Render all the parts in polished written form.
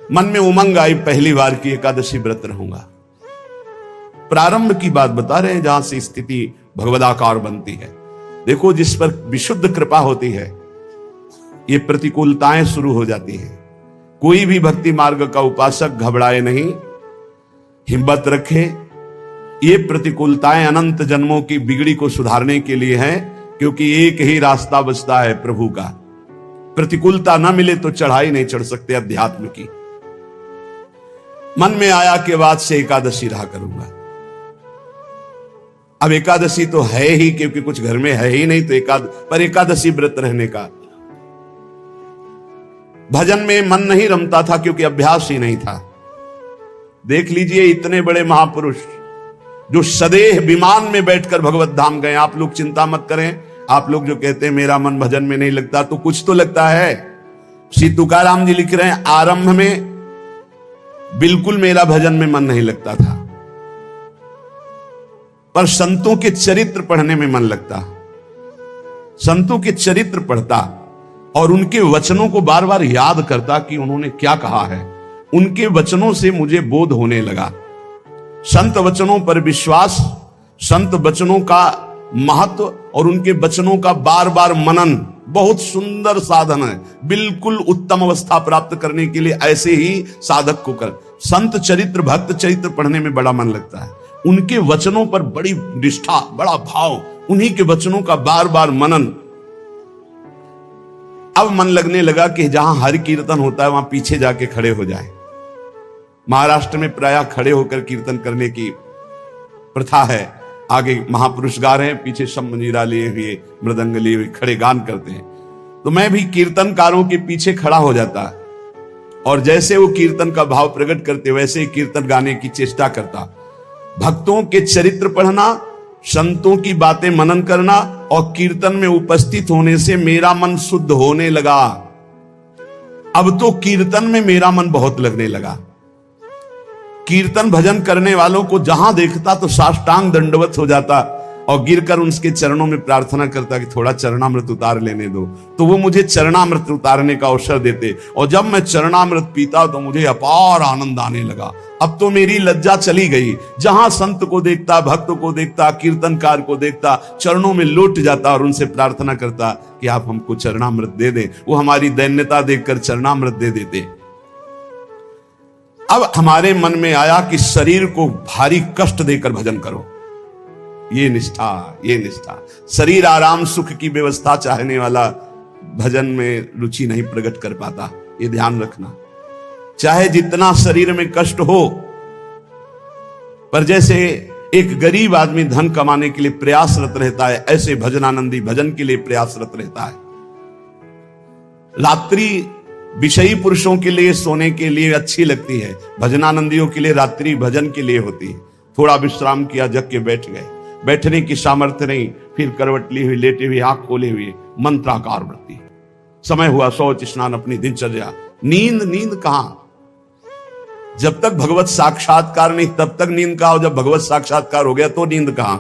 मन में उमंग आई, पहली बार की एकादशी व्रत रहूंगा। प्रारंभ की बात बता रहे हैं जहां से स्थिति भगवदाकार बनती है। देखो, जिस पर विशुद्ध कृपा होती है ये प्रतिकूलताएं शुरू हो जाती हैं। कोई भी भक्ति मार्ग का उपासक घबराए नहीं, हिम्मत रखे। ये प्रतिकूलताएं अनंत जन्मों की बिगड़ी को सुधारने के लिए हैं, क्योंकि एक ही रास्ता बचता है प्रभु का। प्रतिकूलता ना मिले तो चढ़ाई नहीं चढ़ सकते अध्यात्म की। मन में आया के बाद से एकादशी रहा करूंगा। अब एकादशी तो है ही, क्योंकि कुछ घर में है ही नहीं, तो एकादशी व्रत रहने का। भजन में मन नहीं रमता था, क्योंकि अभ्यास ही नहीं था। देख लीजिए, इतने बड़े महापुरुष जो सदेह विमान में बैठकर भगवत धाम गए। आप लोग चिंता मत करें। आप लोग जो कहते हैं मेरा मन भजन में नहीं लगता, तो कुछ तो लगता है। श्री तुकाराम जी लिख रहे हैं, आरंभ में बिल्कुल मेरा भजन में मन नहीं लगता था, पर संतों के चरित्र पढ़ने में मन लगता। संतों के चरित्र पढ़ता और उनके वचनों को बार बार याद करता कि उन्होंने क्या कहा है। उनके वचनों से मुझे बोध होने लगा। संत वचनों पर विश्वास, संत वचनों का महत्व और उनके वचनों का बार बार मनन बहुत सुंदर साधन है। बिल्कुल उत्तम अवस्था प्राप्त करने के लिए ऐसे ही साधक को कर। संत चरित्र, भक्त चरित्र पढ़ने में बड़ा मन लगता है। उनके वचनों पर बड़ी निष्ठा, बड़ा भाव, उन्हीं के वचनों का बार बार मनन। अब मन लगने लगा कि जहां हरि कीर्तन होता है वहां पीछे जाके खड़े हो जाए। महाराष्ट्र में प्रायः खड़े होकर कीर्तन करने की प्रथा है। आगे महापुरुष गा रहे हैं, पीछे सब मंजीरा लिए हुए, मृदंग लिए हुए खड़े गान करते हैं। तो मैं भी कीर्तनकारों के पीछे खड़ा हो जाता और जैसे वो कीर्तन का भाव प्रकट करते वैसे ही कीर्तन गाने की चेष्टा करता। भक्तों के चरित्र पढ़ना, संतों की बातें मनन करना और कीर्तन में उपस्थित होने से मेरा मन शुद्ध होने लगा। अब तो कीर्तन में मेरा मन बहुत लगने लगा। कीर्तन भजन करने वालों को जहां देखता तो साष्टांग दंडवत हो जाता और गिरकर उनके चरणों में प्रार्थना करता कि थोड़ा चरणामृत उतार लेने दो। तो वो मुझे चरणामृत उतारने का अवसर देते और जब मैं चरणामृत पीता तो मुझे अपार आनंद आने लगा। अब तो मेरी लज्जा चली गई। जहां संत को देखता, भक्त को देखता, कीर्तनकार को देखता, चरणों में लौट जाता और उनसे प्रार्थना करता कि आप हमको चरणामृत दे दें। वो हमारी दैन्यता देखकर चरणामृत दे देते। अब हमारे मन में आया कि शरीर को भारी कष्ट देकर भजन करो। ये निष्ठा। शरीर आराम सुख की व्यवस्था चाहने वाला भजन में रुचि नहीं प्रकट कर पाता। ये ध्यान रखना। चाहे जितना शरीर में कष्ट हो, पर जैसे एक गरीब आदमी धन कमाने के लिए प्रयासरत रहता है, ऐसे भजनानंदी भजन के लिए प्रयासरत रहता है। रात्रि विषयी पुरुषों के लिए सोने के लिए अच्छी लगती है, भजनानंदियों के लिए रात्रि भजन के लिए होती है। थोड़ा विश्राम किया, जग के बैठ गए। बैठने की सामर्थ्य नहीं, फिर करवट ली हुई, लेटे हुए, आंख खोले हुए मंत्राकार वृत्ति। समय हुआ शौच स्नान, अपनी दिनचर्या। नींद कहां? जब तक भगवत साक्षात्कार नहीं तब तक नींद कहां, और जब भगवत साक्षात्कार हो गया तो नींद कहां?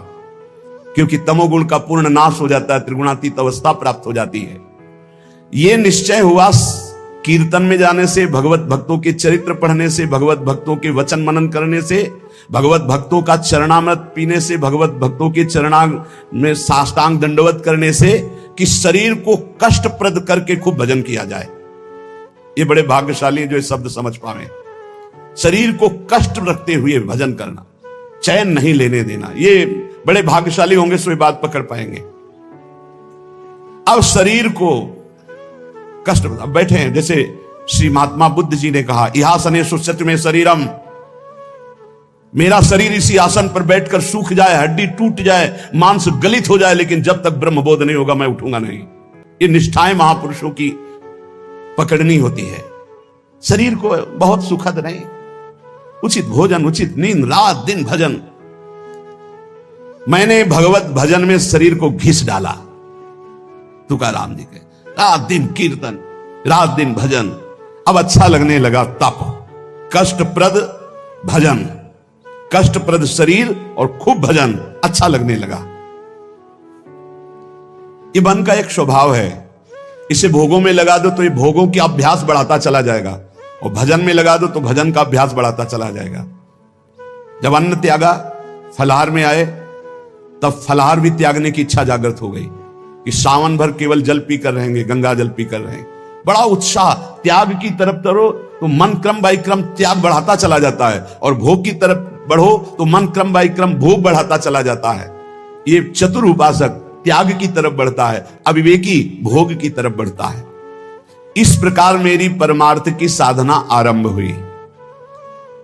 क्योंकि तमोगुण का पूर्ण नाश हो जाता है, त्रिगुणातीत अवस्था प्राप्त हो जाती है। यह निश्चय हुआ कीर्तन में जाने से, भगवत भक्तों के चरित्र पढ़ने से, भगवत भक्तों के वचन मनन करने से, भगवत भक्तों का चरणामृत पीने से, भगवत भक्तों के चरणांग में साष्टांग दंडवत करने से, कि शरीर को कष्टप्रद करके खूब भजन किया जाए। ये बड़े भाग्यशाली जो ये शब्द समझ पावे। शरीर को कष्ट रखते हुए भजन करना, चैन नहीं लेने देना, ये बड़े भाग्यशाली होंगे सो ये बात पकड़ पाएंगे। अब शरीर को कष्ट बैठे हैं, जैसे श्री महात्मा बुद्ध जी ने कहा, इहासने सुसत्य में शरीरम, मेरा शरीर इसी आसन पर बैठकर सूख जाए, हड्डी टूट जाए, मांस गलित हो जाए, लेकिन जब तक ब्रह्मबोध नहीं होगा मैं उठूंगा नहीं। ये निष्ठाएं महापुरुषों की पकड़नी होती है। शरीर को बहुत सुखद नहीं, उचित भोजन, उचित नींद, रात दिन भजन। मैंने भगवत भजन में शरीर को घिस डाला। तुकाराम जी के रात दिन कीर्तन, रात दिन भजन। अब अच्छा लगने लगा तप, कष्टप्रद भजन, कष्टप्रद शरीर और खूब भजन अच्छा लगने लगा। ये मन का एक स्वभाव है, इसे भोगों में लगा दो तो ये भोगों की अभ्यास बढ़ाता चला जाएगा। और भजन में लगा दो तो भजन का अभ्यास बढ़ाता चला जाएगा। जब अन्न त्यागा, फलाहार में आए, तब फलाहार भी त्यागने की इच्छा जागृत हो गई कि सावन भर केवल जल पी कर रहेंगे, गंगा जल पी कर रहेंगे। बड़ा उत्साह, त्याग की तरफ करो तो मन क्रम बाई क्रम त्याग बढ़ाता चला जाता है, और भोग की तरफ बढ़ो तो मन क्रम बाई क्रम भोग बढ़ाता चला जाता है। ये चतुर उपासक त्याग की तरफ बढ़ता है, अविवेकी भोग की तरफ बढ़ता है। इस प्रकार मेरी परमार्थ की साधना आरंभ हुई।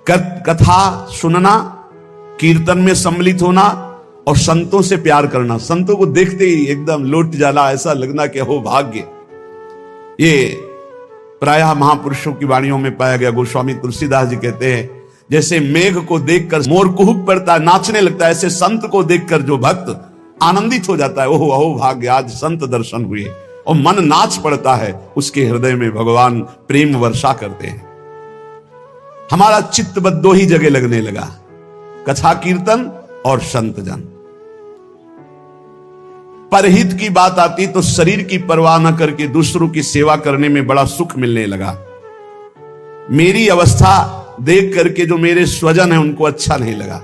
कथा सुनना, कीर्तन में सम्मिलित होना और संतों से प्यार करना। संतों को देखते ही एकदम लौट जाला, ऐसा लगना कि हो भाग्य। ये प्रायः महापुरुषों की वाणियों में पाया गया। गोस्वामी तुलसीदास जी कहते हैं, जैसे मेघ को देखकर मोर कुहुक पड़ता है, नाचने लगता है, ऐसे संत को देखकर जो भक्त आनंदित हो जाता है, ओह अहो भाग्य, आज संत दर्शन हुए, और मन नाच पड़ता है, उसके हृदय में भगवान प्रेम वर्षा करते हैं। हमारा चित्त बस दो ही जगह लगने लगा, कथा कीर्तन और संत जन। परहित की बात आती तो शरीर की परवाह न करके दूसरों की सेवा करने में बड़ा सुख मिलने लगा। मेरी अवस्था देख करके जो मेरे स्वजन हैं उनको अच्छा नहीं लगा।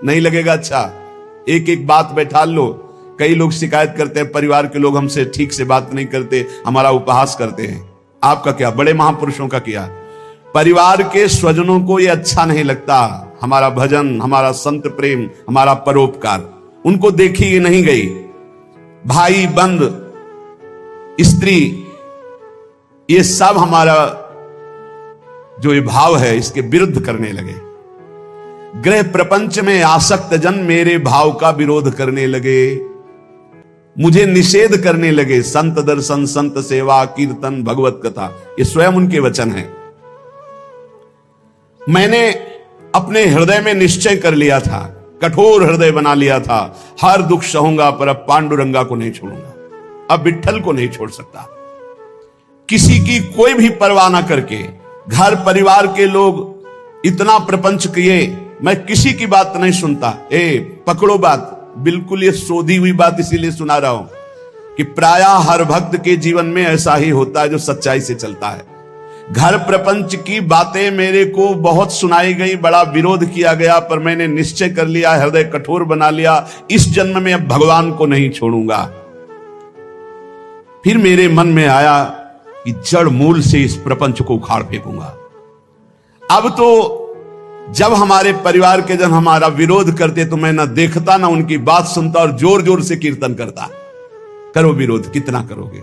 नहीं लगेगा अच्छा, एक एक बात बैठा लो। कई लोग शिकायत करते हैं, परिवार के लोग हमसे ठीक से बात नहीं करते, हमारा उपहास करते हैं। आपका क्या, बड़े महापुरुषों का किया। परिवार के स्वजनों को यह अच्छा नहीं लगता, हमारा भजन, हमारा संत प्रेम, हमारा परोपकार, उनको देखी नहीं गई। भाई बंद, स्त्री, ये सब हमारा जो ये भाव है इसके विरुद्ध करने लगे। ग्रह प्रपंच में आसक्त जन मेरे भाव का विरोध करने लगे, मुझे निषेध करने लगे। संत दर्शन, संत सेवा, कीर्तन, भगवत कथा, ये स्वयं उनके वचन हैं। मैंने अपने हृदय में निश्चय कर लिया था, कठोर हृदय बना लिया था, हर दुख सहूंगा पर अब पांडुरंगा को नहीं छोड़ूंगा, अब विट्ठल को नहीं छोड़ सकता। किसी की कोई भी परवाह ना करके, घर परिवार के लोग इतना प्रपंच किए, मैं किसी की बात नहीं सुनता। पकड़ो बात, बिल्कुल ये शोधी हुई बात इसीलिए सुना रहा हूं कि प्रायः हर भक्त के जीवन में ऐसा ही होता है जो सच्चाई से चलता है। घर प्रपंच की बातें मेरे को बहुत सुनाई गई, बड़ा विरोध किया गया, पर मैंने निश्चय कर लिया, हृदय कठोर बना लिया, इस जन्म में अब भगवान को नहीं छोड़ूंगा। फिर मेरे मन में आया कि जड़ मूल से इस प्रपंच को उखाड़ फेंकूंगा। अब तो जब हमारे परिवार के जन हमारा विरोध करते तो मैं ना देखता ना उनकी बात सुनता, और जोर जोर से कीर्तन करता। करो विरोध, कितना करोगे?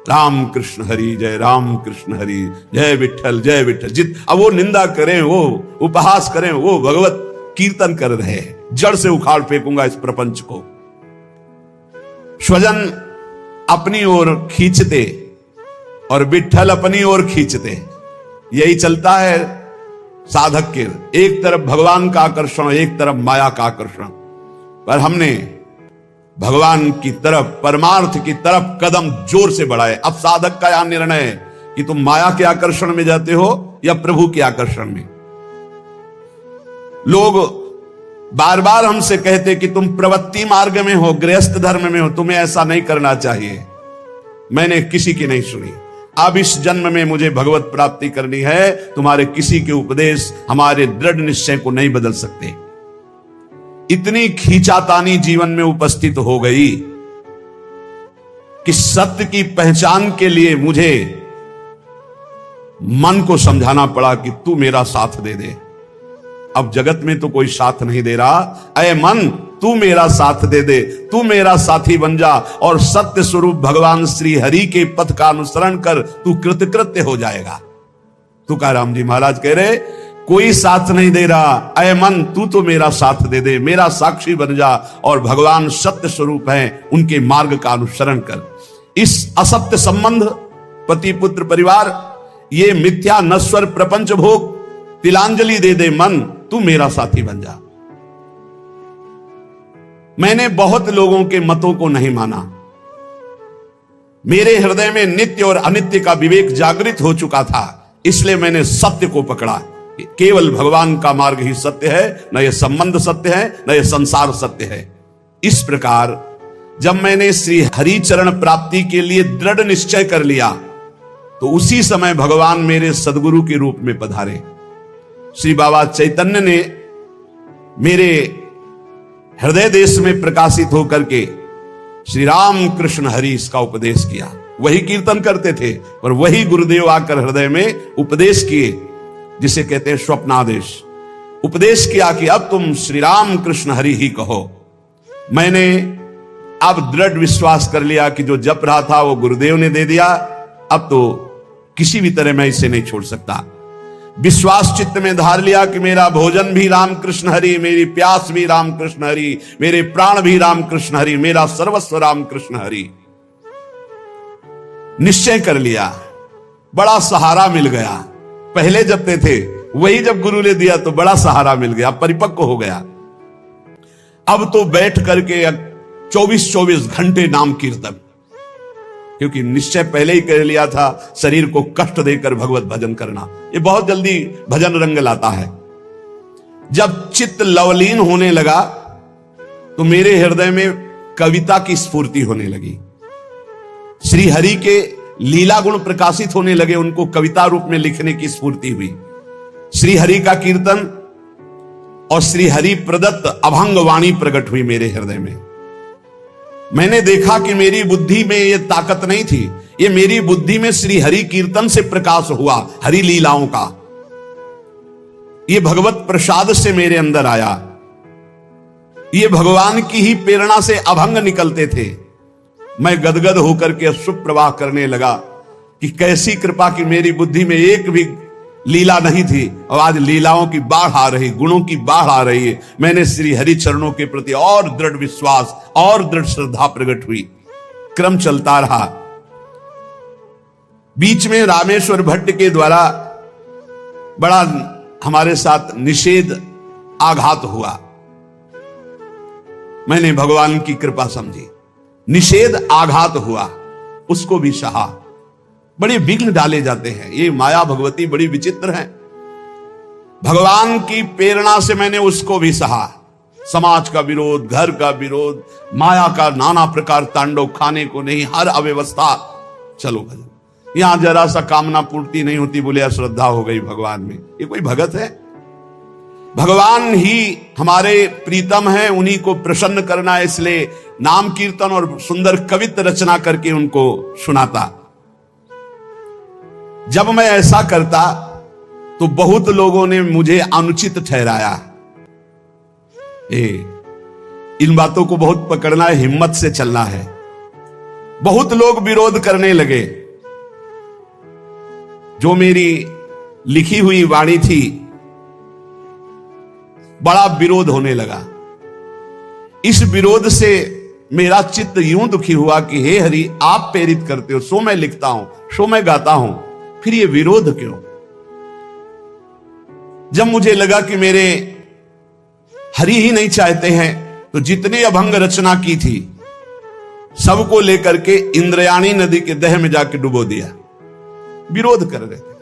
राम कृष्ण हरि जय, राम कृष्ण हरि जय, विठ्ठल जय विठ्ठल। अब वो निंदा करें, वो उपहास करें, वो भगवत कीर्तन कर रहे हैं। जड़ से उखाड़ फेंकूंगा इस प्रपंच को। स्वजन अपनी ओर खींचते और विठ्ठल अपनी ओर खींचते, यही चलता है साधक के। एक तरफ भगवान का आकर्षण, एक तरफ माया का आकर्षण। पर हमने भगवान की तरफ, परमार्थ की तरफ कदम जोर से बढ़ाए। अब साधक का यह निर्णय है कि तुम माया के आकर्षण में जाते हो या प्रभु के आकर्षण में। लोग बार बार हमसे कहते कि तुम प्रवृत्ति मार्ग में हो, गृहस्थ धर्म में हो, तुम्हें ऐसा नहीं करना चाहिए। मैंने किसी की नहीं सुनी। अब इस जन्म में मुझे भगवत प्राप्ति करनी है, तुम्हारे किसी के उपदेश हमारे दृढ़ निश्चय को नहीं बदल सकते। इतनी खींचातानी जीवन में उपस्थित हो गई कि सत्य की पहचान के लिए मुझे मन को समझाना पड़ा कि तू मेरा साथ दे दे। अब जगत में तो कोई साथ नहीं दे रहा, अय मन तू मेरा साथ दे दे, तू मेरा साथी बन जा, और सत्य स्वरूप भगवान श्री हरि के पथ का अनुसरण कर, तू कृतकृत्य हो जाएगा। तुकाराम जी महाराज कह रहे, कोई साथ नहीं दे रहा, अय मन तू तो मेरा साथ दे दे, मेरा साक्षी बन जा, और भगवान सत्य स्वरूप हैं, उनके मार्ग का अनुसरण कर। इस असत्य संबंध, पति पुत्र परिवार, ये मिथ्या नश्वर प्रपंच भोग, तिलांजलि दे दे मन, तू मेरा साथी बन जा। मैंने बहुत लोगों के मतों को नहीं माना। मेरे हृदय में नित्य और अनित्य का विवेक जागृत हो चुका था, इसलिए मैंने सत्य को पकड़ा। केवल भगवान का मार्ग ही सत्य है, न यह संबंध सत्य है, न यह संसार सत्य है। इस प्रकार जब मैंने श्री हरि चरण प्राप्ति के लिए दृढ़ निश्चय कर लिया, तो उसी समय भगवान मेरे सदगुरु के रूप में पधारे। श्री बाबा चैतन्य ने मेरे हृदय देश में प्रकाशित होकर के श्री राम कृष्ण हरि इसका उपदेश किया। वही कीर्तन करते थे और वही गुरुदेव आकर हृदय में उपदेश किए, जिसे कहते हैं स्वप्नादेश। उपदेश किया कि अब तुम श्री राम कृष्ण हरि ही कहो। मैंने अब दृढ़ विश्वास कर लिया कि जो जप रहा था वो गुरुदेव ने दे दिया, अब तो किसी भी तरह मैं इसे नहीं छोड़ सकता। विश्वास चित्त में धार लिया कि मेरा भोजन भी रामकृष्ण हरि, मेरी प्यास भी रामकृष्ण हरि, मेरे प्राण भी रामकृष्ण हरि, मेरा सर्वस्व रामकृष्ण हरि। निश्चय कर लिया, बड़ा सहारा मिल गया। पहले जपते थे, वही जब गुरु ने दिया तो बड़ा सहारा मिल गया, परिपक्व हो गया। अब तो बैठ करके 24-24 घंटे नाम कीर्तन, क्योंकि निश्चय पहले ही कर लिया था शरीर को कष्ट देकर भगवत भजन करना। ये बहुत जल्दी भजन रंग लाता है। जब चित्त लवलीन होने लगा तो मेरे हृदय में कविता की स्फूर्ति होने लगी। श्री हरि के लीला गुण प्रकाशित होने लगे, उनको कविता रूप में लिखने की स्फूर्ति हुई। श्री हरि का कीर्तन और श्री हरि प्रदत्त अभंग वाणी प्रकट हुई मेरे हृदय में। मैंने देखा कि मेरी बुद्धि में यह ताकत नहीं थी, ये मेरी बुद्धि में श्री हरि कीर्तन से प्रकाश हुआ, हरि लीलाओं का। ये भगवत प्रसाद से मेरे अंदर आया। ये भगवान की ही प्रेरणा से अभंग निकलते थे। मैं गदगद होकर के सुप्रवाह करने लगा कि कैसी कृपा की मेरी बुद्धि में एक भी लीला नहीं थी और आज लीलाओं की बाढ़ आ रही, गुणों की बाढ़ आ रही है। मैंने श्री हरि चरणों के प्रति और दृढ़ विश्वास और दृढ़ श्रद्धा प्रकट हुई। क्रम चलता रहा। बीच में रामेश्वर भट्ट के द्वारा बड़ा हमारे साथ निषेध आघात हुआ। मैंने भगवान की कृपा समझी, निषेध आघात हुआ, उसको भी सहा। बड़े विघ्न डाले जाते हैं, ये माया भगवती बड़ी विचित्र है। भगवान की प्रेरणा से मैंने उसको भी सहा। समाज का विरोध, घर का विरोध, माया का नाना प्रकार तांडव, खाने को नहीं, हर अव्यवस्था। चलो भजन, यहां जरा सा कामना पूर्ति नहीं होती, बोले अश्रद्धा हो गई भगवान में। ये कोई भगत है? भगवान ही हमारे प्रीतम है, उन्हीं को प्रसन्न करना है, इसलिए नाम कीर्तन और सुंदर कवित्त रचना करके उनको सुनाता। जब मैं ऐसा करता तो बहुत लोगों ने मुझे अनुचित ठहराया। इन बातों को बहुत पकड़ना है, हिम्मत से चलना है। बहुत लोग विरोध करने लगे। जो मेरी लिखी हुई वाणी थी, बड़ा विरोध होने लगा। इस विरोध से मेरा चित्त यूं दुखी हुआ कि हे हरि, आप प्रेरित करते हो, सो मैं लिखता हूं, सो मैं गाता हूं, फिर ये विरोध क्यों? जब मुझे लगा कि मेरे हरि ही नहीं चाहते हैं, तो जितनी अभंग रचना की थी सबको लेकर के इंद्रयाणी नदी के दह में जाके डुबो दिया। विरोध कर रहे थे।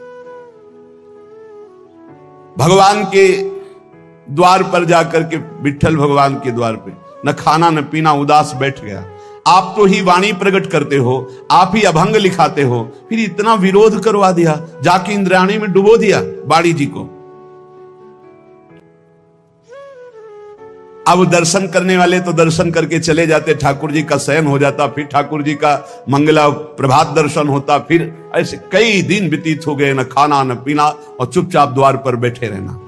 भगवान के द्वार पर जाकर के, विठ्ठल भगवान के द्वार पे, न खाना न पीना, उदास बैठ गया। आप तो ही वाणी प्रकट करते हो, आप ही अभंग लिखाते हो, फिर इतना विरोध करवा दिया, जाके इंद्रायणी में डुबो दिया बाड़ी जी को। अब दर्शन करने वाले तो दर्शन करके चले जाते, ठाकुर जी का शयन हो जाता, फिर ठाकुर जी का मंगला प्रभात दर्शन होता, फिर ऐसे कई दिन व्यतीत हो गए, न खाना न पीना और चुपचाप द्वार पर बैठे रहना।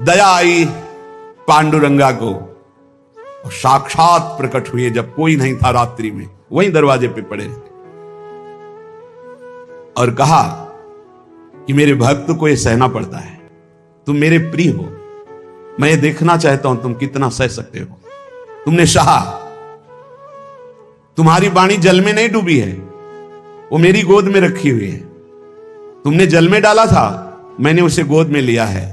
दया आई पांडुरंगा को, साक्षात प्रकट हुए जब कोई नहीं था रात्रि में, वहीं दरवाजे पे पड़े रहते, और कहा कि मेरे भक्त को यह सहना पड़ता है, तुम मेरे प्रिय हो, मैं ये देखना चाहता हूं तुम कितना सह सकते हो। तुमने सहा, तुम्हारी वाणी जल में नहीं डूबी है, वो मेरी गोद में रखी हुई है। तुमने जल में डाला था, मैंने उसे गोद में लिया है।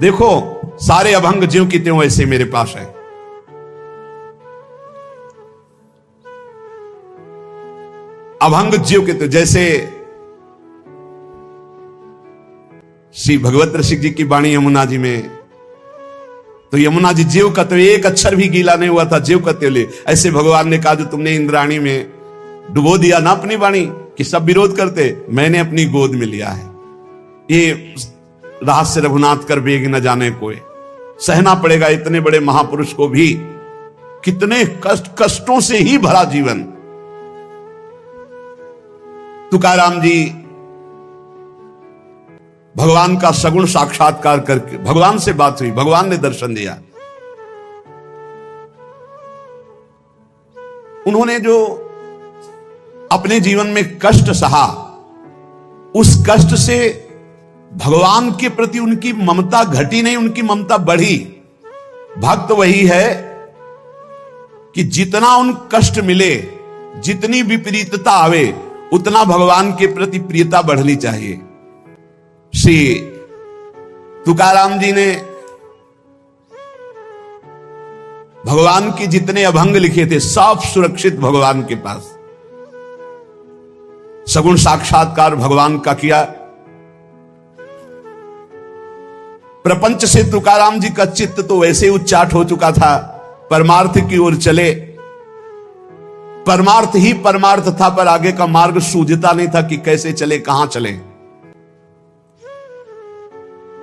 देखो सारे अभंग ज्यों की त्यों ऐसे मेरे पास है। अभंग ज्यों के त्यों, जैसे श्री भगवत रसिक जी की वाणी यमुना जी में, तो यमुना जी ज्यों का त्यों, एक अक्षर भी गीला नहीं हुआ था, ज्यों का त्यों ले। ऐसे भगवान ने कहा जो तुमने इंद्राणी में डुबो दिया ना अपनी वाणी कि सब विरोध करते, मैंने अपनी गोद में लिया है। ये रहस्य रघुनाथ कर बेग न जाने कोई, सहना पड़ेगा इतने बड़े महापुरुष को भी, कितने कष्टों से ही भरा जीवन। तुकाराम जी भगवान का सगुण साक्षात्कार करके, भगवान से बात हुई, भगवान ने दर्शन दिया। उन्होंने जो अपने जीवन में कष्ट सहा, उस कष्ट से भगवान के प्रति उनकी ममता घटी नहीं, उनकी ममता बढ़ी। भक्त वही है कि जितना उन कष्ट मिले, जितनी विपरीतता आवे, उतना भगवान के प्रति प्रियता बढ़नी चाहिए। श्री तुकाराम जी ने भगवान के जितने अभंग लिखे थे सब सुरक्षित भगवान के पास। सगुण साक्षात्कार भगवान का किया। प्रपंच से तुकाराम जी का चित्त तो वैसे उच्चाट हो चुका था, परमार्थ की ओर चले। परमार्थ ही परमार्थ था, पर आगे का मार्ग सूझता नहीं था कि कैसे चले, कहां चले।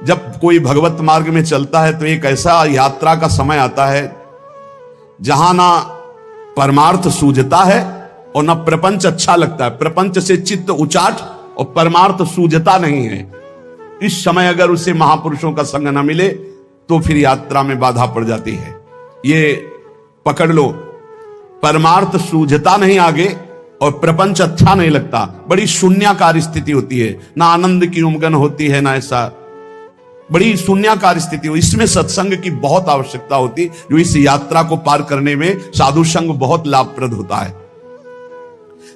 जब कोई भगवत मार्ग में चलता है तो एक ऐसा यात्रा का समय आता है जहां ना परमार्थ सूझता है और ना प्रपंच अच्छा लगता है। प्रपंच से चित्त उचाट और परमार्थ सूझता नहीं है। इस समय अगर उसे महापुरुषों का संग न मिले तो फिर यात्रा में बाधा पड़ जाती है। ये पकड़ लो, परमार्थ सूझता नहीं आगे और प्रपंच अच्छा नहीं लगता, बड़ी शून्याकार स्थिति होती है, ना आनंद की उमगन होती है, ना ऐसा, बड़ी शून्याकार स्थिति हो। इसमें सत्संग की बहुत आवश्यकता होती, जो इस यात्रा को पार करने में साधु संग बहुत लाभप्रद होता है।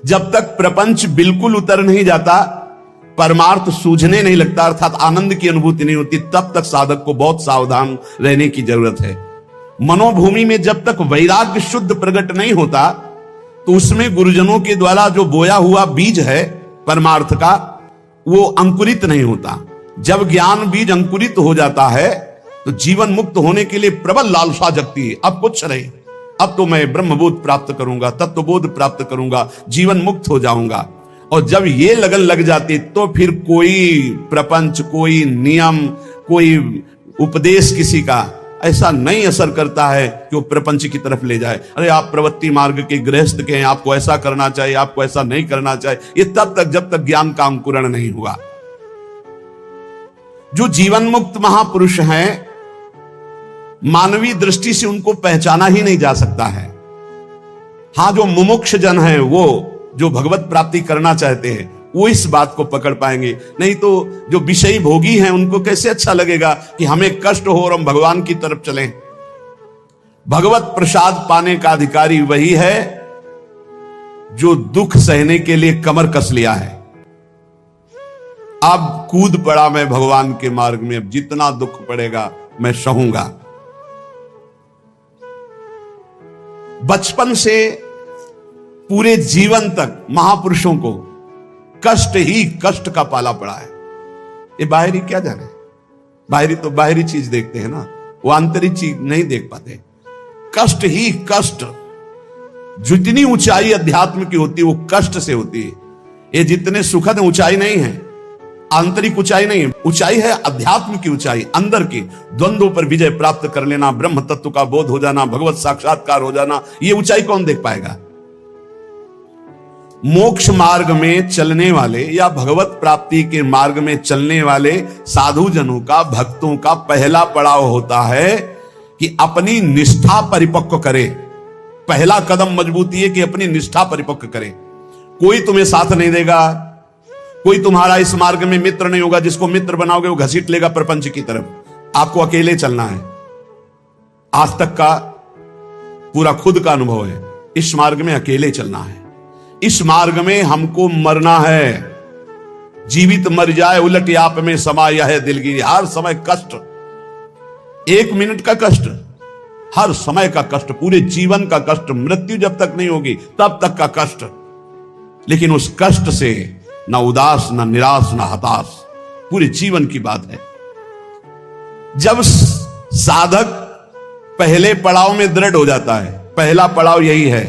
जब तक प्रपंच बिल्कुल उतर नहीं जाता, परमार्थ सूझने नहीं लगता, अर्थात आनंद की अनुभूति नहीं होती, तब तक साधक को बहुत सावधान रहने की जरूरत है। मनोभूमि में जब तक वैराग्य शुद्ध प्रकट नहीं होता, तो उसमें गुरुजनों के द्वारा जो बोया हुआ बीज है परमार्थ का, वो अंकुरित नहीं होता। जब ज्ञान बीज अंकुरित हो जाता है तो जीवन मुक्त होने के लिए प्रबल लालसा जगती है। अब कुछ नहीं, अब तो मैं ब्रह्मबोध प्राप्त करूंगा, तत्वबोध प्राप्त करूंगा, जीवन मुक्त हो जाऊंगा। और जब ये लगन लग जाती तो फिर कोई प्रपंच, कोई नियम, कोई उपदेश किसी का ऐसा नहीं असर करता है कि वो प्रपंच की तरफ ले जाए। अरे आप प्रवृत्ति मार्ग के गृहस्थ के हैं, आपको ऐसा करना चाहिए, आपको ऐसा नहीं करना चाहिए, ये तब तक जब तक ज्ञान का अंकुरण नहीं हुआ। जो जीवन मुक्त महापुरुष हैं, मानवीय दृष्टि से उनको पहचाना ही नहीं जा सकता है। हां, जो मुमुक्ष जन हैं, वो जो भगवत प्राप्ति करना चाहते हैं, वो इस बात को पकड़ पाएंगे। नहीं तो जो विषयी भोगी हैं, उनको कैसे अच्छा लगेगा कि हमें कष्ट हो और हम भगवान की तरफ चलें। भगवत प्रसाद पाने का अधिकारी वही है जो दुख सहने के लिए कमर कस लिया है। अब कूद पड़ा मैं भगवान के मार्ग में, अब जितना दुख पड़ेगा मैं सहूंगा। बचपन से पूरे जीवन तक महापुरुषों को कष्ट ही कष्ट का पाला पड़ा है। ये बाहरी क्या जाने, बाहरी तो बाहरी चीज देखते हैं ना, वो आंतरिक चीज नहीं देख पाते। कष्ट ही कष्ट, जितनी ऊंचाई अध्यात्म की होती है वो कष्ट से होती है। ये जितने सुखद ऊंचाई नहीं है, आंतरिक ऊंचाई नहीं है, ऊंचाई है अध्यात्म की ऊंचाई, अंदर की। द्वंद्वों पर विजय प्राप्त कर लेना, ब्रह्म तत्व का बोध हो जाना, भगवत साक्षात्कार हो जाना, ये ऊंचाई कौन देख पाएगा। मोक्ष मार्ग में चलने वाले या भगवत प्राप्ति के मार्ग में चलने वाले साधु जनों का, भक्तों का पहला पड़ाव होता है कि अपनी निष्ठा परिपक्व करे। पहला कदम मजबूती है कि अपनी निष्ठा परिपक्व करे। कोई तुम्हें साथ नहीं देगा, कोई तुम्हारा इस मार्ग में मित्र नहीं होगा। जिसको मित्र बनाओगे वो घसीट लेगा प्रपंच की तरफ। आपको अकेले चलना है। आज तक का पूरा खुद का अनुभव है, इस मार्ग में अकेले चलना है। इस मार्ग में हमको मरना है। जीवित मर जाए उलट आप में समाया है दिलगिरी। हर समय कष्ट, 1 मिनट का कष्ट, हर समय का कष्ट, पूरे जीवन का कष्ट। मृत्यु जब तक नहीं होगी तब तक का कष्ट। लेकिन उस कष्ट से ना उदास, ना निराश, ना हताश, पूरे जीवन की बात है। जब साधक पहले पड़ाव में दृढ़ हो जाता है, पहला पड़ाव यही है,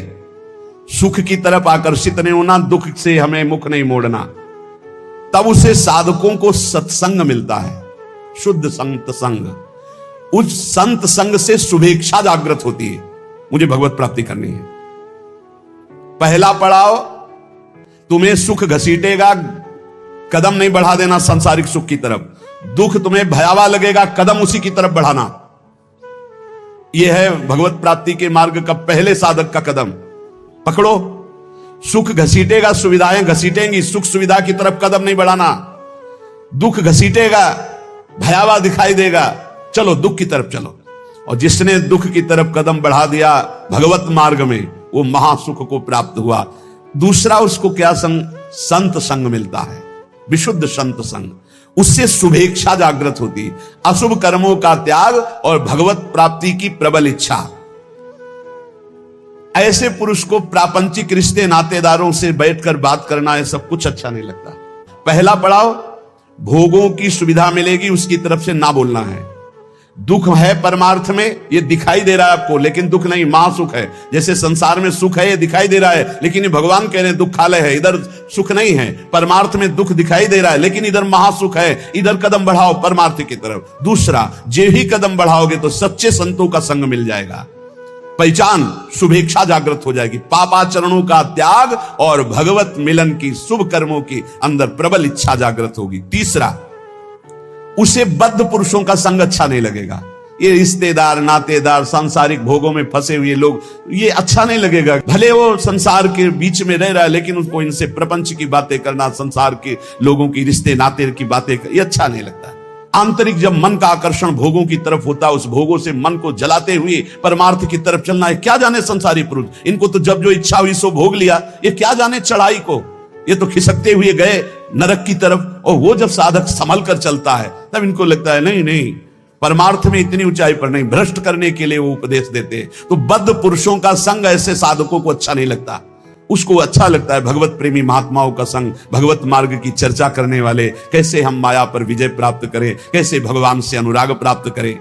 सुख की तरफ आकर्षित नहीं होना, दुख से हमें मुख नहीं मोड़ना, तब उसे साधकों को सत्संग मिलता है, शुद्ध संत संग। उस संत संग से शुभेच्छा जागृत होती है, मुझे भगवत प्राप्ति करनी है। पहला पड़ाव, तुम्हें सुख घसीटेगा, कदम नहीं बढ़ा देना सांसारिक सुख की तरफ। दुख तुम्हें भयावह लगेगा, कदम उसी की तरफ बढ़ाना। यह है भगवत प्राप्ति के मार्ग का पहले साधक का कदम। पकड़ो, सुख घसीटेगा, सुविधाएं घसीटेंगी, सुख सुविधा की तरफ कदम नहीं बढ़ाना। दुख घसीटेगा, भयावह दिखाई देगा, चलो दुख की तरफ चलो। और जिसने दुख की तरफ कदम बढ़ा दिया भगवत मार्ग में, वो महासुख को प्राप्त हुआ। दूसरा उसको क्या संग? संत संग मिलता है, विशुद्ध संत संग। उससे शुभेच्छा जागृत होती, अशुभ कर्मों का त्याग और भगवत प्राप्ति की प्रबल इच्छा। ऐसे पुरुष को प्रापंचिक रिश्ते नातेदारों से बैठकर बात करना, ये सब कुछ अच्छा नहीं लगता। पहला पड़ाव, भोगों की सुविधा मिलेगी, उसकी तरफ से ना बोलना है। दुख है परमार्थ में, ये दिखाई दे रहा है आपको, लेकिन दुख नहीं, महासुख है। जैसे संसार में सुख है, ये दिखाई दे रहा है, लेकिन ये भगवान कह रहे हैं दुखालय है, इधर सुख नहीं है। परमार्थ में दुख दिखाई दे रहा है, लेकिन इधर महासुख है, इधर कदम बढ़ाओ परमार्थ की तरफ। दूसरा, जे ही कदम बढ़ाओगे तो सच्चे संतों का संग मिल जाएगा, पहचान, शुभेच्छा जागृत हो जाएगी, पापाचरणों का त्याग और भगवत मिलन की, शुभ कर्मों की अंदर प्रबल इच्छा जागृत होगी। तीसरा, उसे बद्ध पुरुषों का संग अच्छा नहीं लगेगा। ये रिश्तेदार, नातेदार, सांसारिक भोगों में फंसे हुए लोग, ये अच्छा नहीं लगेगा। भले वो संसार के बीच में रह रहा है, लेकिन उसको इनसे प्रपंच की बातें करना, संसार के लोगों की रिश्ते नाते की बातें, ये अच्छा नहीं लगता। आंतरिक जब मन का आकर्षण भोगों की तरफ होता है, उस भोगों से मन को जलाते हुए परमार्थ की तरफ चलना है। क्या जाने संसारी पुरुष, इनको तो जब जो इच्छा हुई सो भोग लिया, ये क्या जाने चढ़ाई को, ये तो खिसकते हुए गए नरक की तरफ। और वो जब साधक संभल कर चलता है, तब इनको लगता है नहीं नहीं, परमार्थ में इतनी ऊंचाई पर नहीं, भ्रष्ट करने के लिए वो उपदेश देते हैं। तो बद्ध पुरुषों का संग ऐसे साधकों को अच्छा नहीं लगता। उसको अच्छा लगता है भगवत प्रेमी महात्माओं का संग, भगवत मार्ग की चर्चा करने वाले, कैसे हम माया पर विजय प्राप्त करें, कैसे भगवान से अनुराग प्राप्त करें।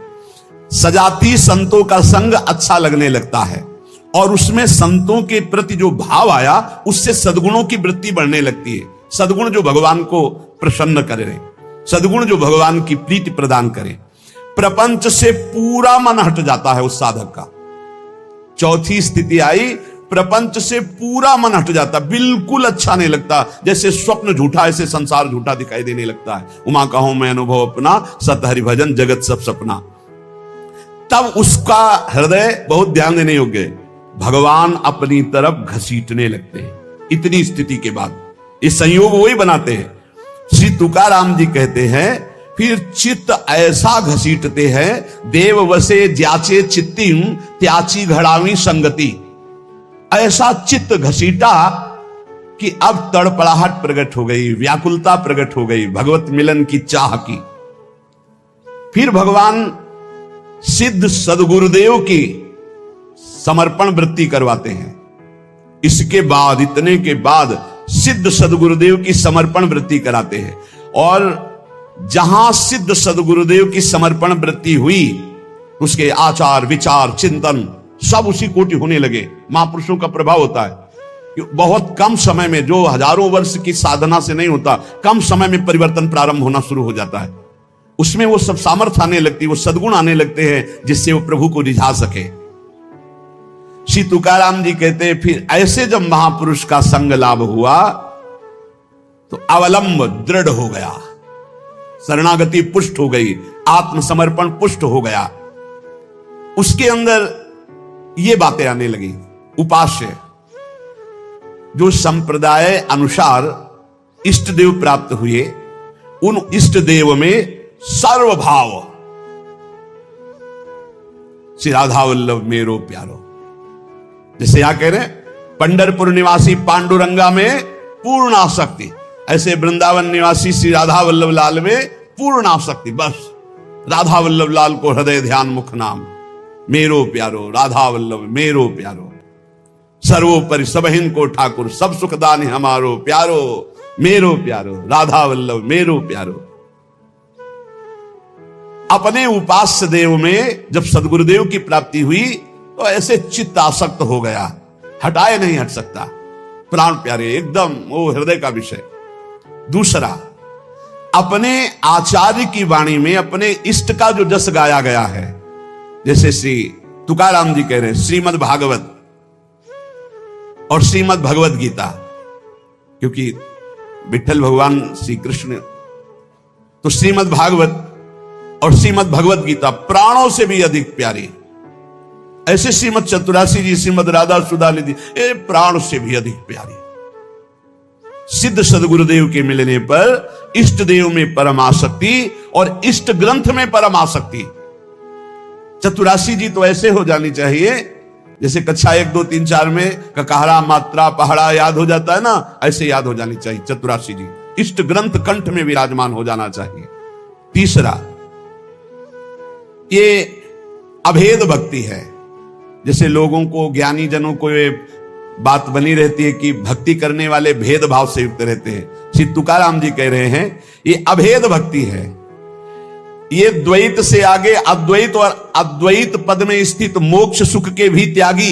सजाती संतों का संग अच्छा लगने लगता है, और उसमें संतों के प्रति जो भाव आया, उससे सद्गुणों की वृत्ति बढ़ने लगती है। सद्गुण जो भगवान को प्रसन्न करे, सद्गुण जो भगवान की प्रीति प्रदान करे। प्रपंच से पूरा मन हट जाता है उस साधक का। चौथी स्थिति आई, प्रपंच से पूरा मन हट जाता, बिल्कुल अच्छा नहीं लगता। जैसे स्वप्न झूठा, ऐसे संसार झूठा दिखाई देने लगता है। उमा कहूं मैं अनुभव अपना, सत हरि भजन जगत सब सपना। तब उसका हृदय बहुत ध्यान देने योग्य है, भगवान अपनी तरफ घसीटने लगते हैं। इतनी स्थिति के बाद ये संयोग वही बनाते हैं। श्री तुकाराम जी कहते हैं, फिर चित्त ऐसा घसीटते हैं, देव वसे ज्याचे चित्तिम त्याची घड़ावी संगति। ऐसा चित्त घसीटा कि अब तड़पड़ाहट प्रकट हो गई, व्याकुलता प्रकट हो गई, भगवत मिलन की चाह की। फिर भगवान सिद्ध सदगुरुदेव की समर्पण वृत्ति करवाते हैं। इसके बाद, इतने के बाद सिद्ध सदगुरुदेव की समर्पण वृत्ति कराते हैं। और जहां सिद्ध सदगुरुदेव की समर्पण वृत्ति हुई, उसके आचार विचार चिंतन सब उसी कोटि होने लगे। महापुरुषों का प्रभाव होता है, बहुत कम समय में, जो हजारों वर्ष की साधना से नहीं होता, कम समय में परिवर्तन प्रारंभ होना शुरू हो जाता है। उसमें वो सब सामर्थ्य आने लगती है, वो सद्गुण आने लगते हैं, जिससे वो प्रभु को रिझा सके। श्री तुकाराम जी कहते हैं, फिर ऐसे जब महापुरुष का संग लाभ हुआ तो अवलंब दृढ़ हो गया, शरणागति पुष्ट हो गई, आत्मसमर्पण पुष्ट हो गया। उसके अंदर ये बातें आने लगी। उपास्य, जो संप्रदाय अनुसार इष्ट देव प्राप्त हुए, उन इष्ट देव में सर्वभाव, श्री राधा वल्लभ मेरो प्यारो, जैसे यहां कह रहे हैं पंढरपुर निवासी पांडुरंगा में पूर्ण आसक्ति, ऐसे वृंदावन निवासी श्री राधा वल्लभ लाल में पूर्ण आसक्ति। बस राधा वल्लभ लाल को हृदय ध्यान मुख नाम, मेरो प्यारो राधा वल्लभ मेरो प्यारो, सर्वोपरि सबहिन को ठाकुर, सब सुखदान हमारो प्यारो, मेरो प्यारो राधा वल्लभ मेरो प्यारो। अपने उपास्य देव में जब सदगुरुदेव की प्राप्ति हुई, तो ऐसे चित्त आसक्त हो गया, हटाए नहीं हट सकता, प्राण प्यारे, एकदम वो हृदय का विषय। दूसरा, अपने आचार्य की वाणी में अपने इष्ट का जो जस गाया गया है, जैसे श्री तुकाराम जी कह रहे हैं श्रीमद् भागवत और श्रीमद् भगवत गीता, क्योंकि विठ्ठल भगवान श्री कृष्ण, तो श्रीमद् भागवत और श्रीमद् भगवत गीता प्राणों से भी अधिक प्यारी। ऐसे श्रीमद् चतुरासी जी, श्रीमद् राधा सुधा निधि, ये प्राण से भी अधिक प्यारी। सिद्ध सदगुरुदेव के मिलने पर इष्ट देव में परम आसक्ति और इष्ट ग्रंथ में परम आसक्ति। चतुरासी जी तो ऐसे हो जानी चाहिए जैसे कक्षा 1, 2, 3, 4 में ककहरा, मात्रा, पहाड़ा याद हो जाता है ना, ऐसे याद हो जानी चाहिए चतुरासी जी। इष्ट ग्रंथ कंठ में विराजमान हो जाना चाहिए। तीसरा, ये अभेद भक्ति है। जैसे लोगों को, ज्ञानी जनों को ये बात बनी रहती है कि भक्ति करने वाले भेदभाव से युक्त रहते हैं। श्री तुकाराम जी कह रहे हैं ये अभेद भक्ति है। ये द्वैत से आगे अद्वैत और अद्वैत पद में स्थित मोक्ष सुख के भी त्यागी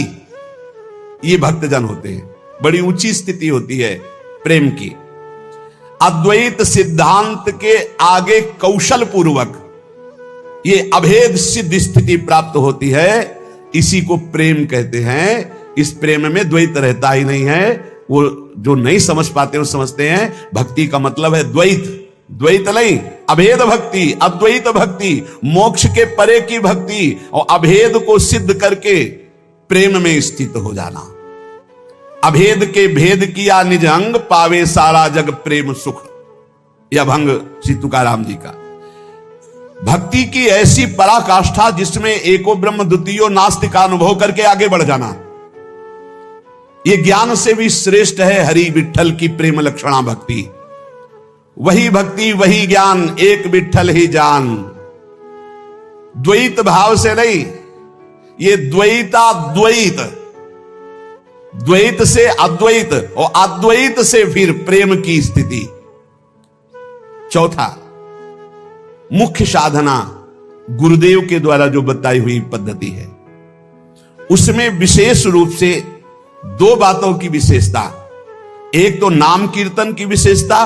ये भक्तजन होते हैं। बड़ी ऊंची स्थिति होती है प्रेम की। अद्वैत सिद्धांत के आगे कौशल पूर्वक ये अभेद सिद्ध स्थिति प्राप्त होती है। इसी को प्रेम कहते हैं। इस प्रेम में द्वैत रहता ही नहीं है। वो जो नहीं समझ पाते वो समझते हैं भक्ति का मतलब है द्वैत। द्वैत नहीं, अभेद भक्ति, अद्वैत भक्ति, मोक्ष के परे की भक्ति और अभेद को सिद्ध करके प्रेम में स्थित हो जाना। अभेद के भेद किया निज अंग, पावे सारा जग प्रेम सुख। यह भंग श्री तुकाराम जी का। भक्ति की ऐसी पराकाष्ठा जिसमें एको ब्रह्म द्वितीयो नास्ति का अनुभव करके आगे बढ़ जाना, यह ज्ञान से भी श्रेष्ठ है। हरि विठ्ठल की प्रेम लक्षणा भक्ति। वही भक्ति, वही ज्ञान, एक विठ्ठल ही जान। द्वैत भाव से नहीं, ये द्वैताद्वैत, द्वैत से अद्वैत और अद्वैत से फिर प्रेम की स्थिति। चौथा, मुख्य साधना गुरुदेव के द्वारा जो बताई हुई पद्धति है, उसमें विशेष रूप से दो बातों की विशेषता। एक तो नाम कीर्तन की विशेषता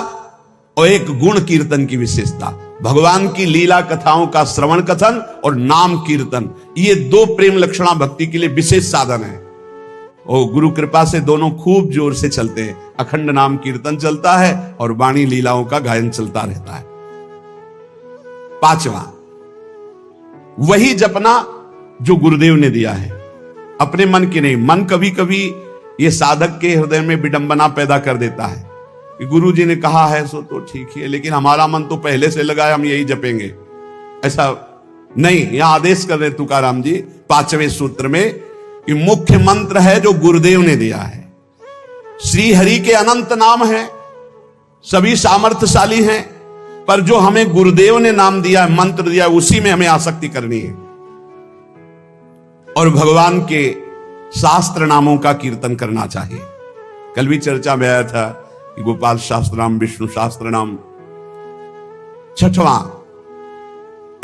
और एक गुण कीर्तन की विशेषता। भगवान की लीला कथाओं का श्रवण कथन और नाम कीर्तन, ये दो प्रेम लक्षणा भक्ति के लिए विशेष साधन है। और गुरु कृपा से दोनों खूब जोर से चलते हैं। अखंड नाम कीर्तन चलता है और वाणी लीलाओं का गायन चलता रहता है। पांचवा, वही जपना जो गुरुदेव ने दिया है, अपने मन की नहीं। मन कभी कभी ये साधक के हृदय में विडंबना पैदा कर देता है कि गुरु जी ने कहा है सो तो ठीक है, लेकिन हमारा मन तो पहले से लगा है हम यही जपेंगे। ऐसा नहीं, यहां आदेश कर रहे तुकाराम जी 5वें सूत्र में कि मुख्य मंत्र है जो गुरुदेव ने दिया है। श्री हरि के अनंत नाम है, सभी सामर्थ्यशाली हैं, पर जो हमें गुरुदेव ने नाम दिया है, मंत्र दिया है, उसी में हमें आसक्ति करनी है। और भगवान के शास्त्र नामों का कीर्तन करना चाहिए। कल भी चर्चा में आया था कि गोपाल शास्त्र नाम, विष्णु शास्त्र नाम। छठवां,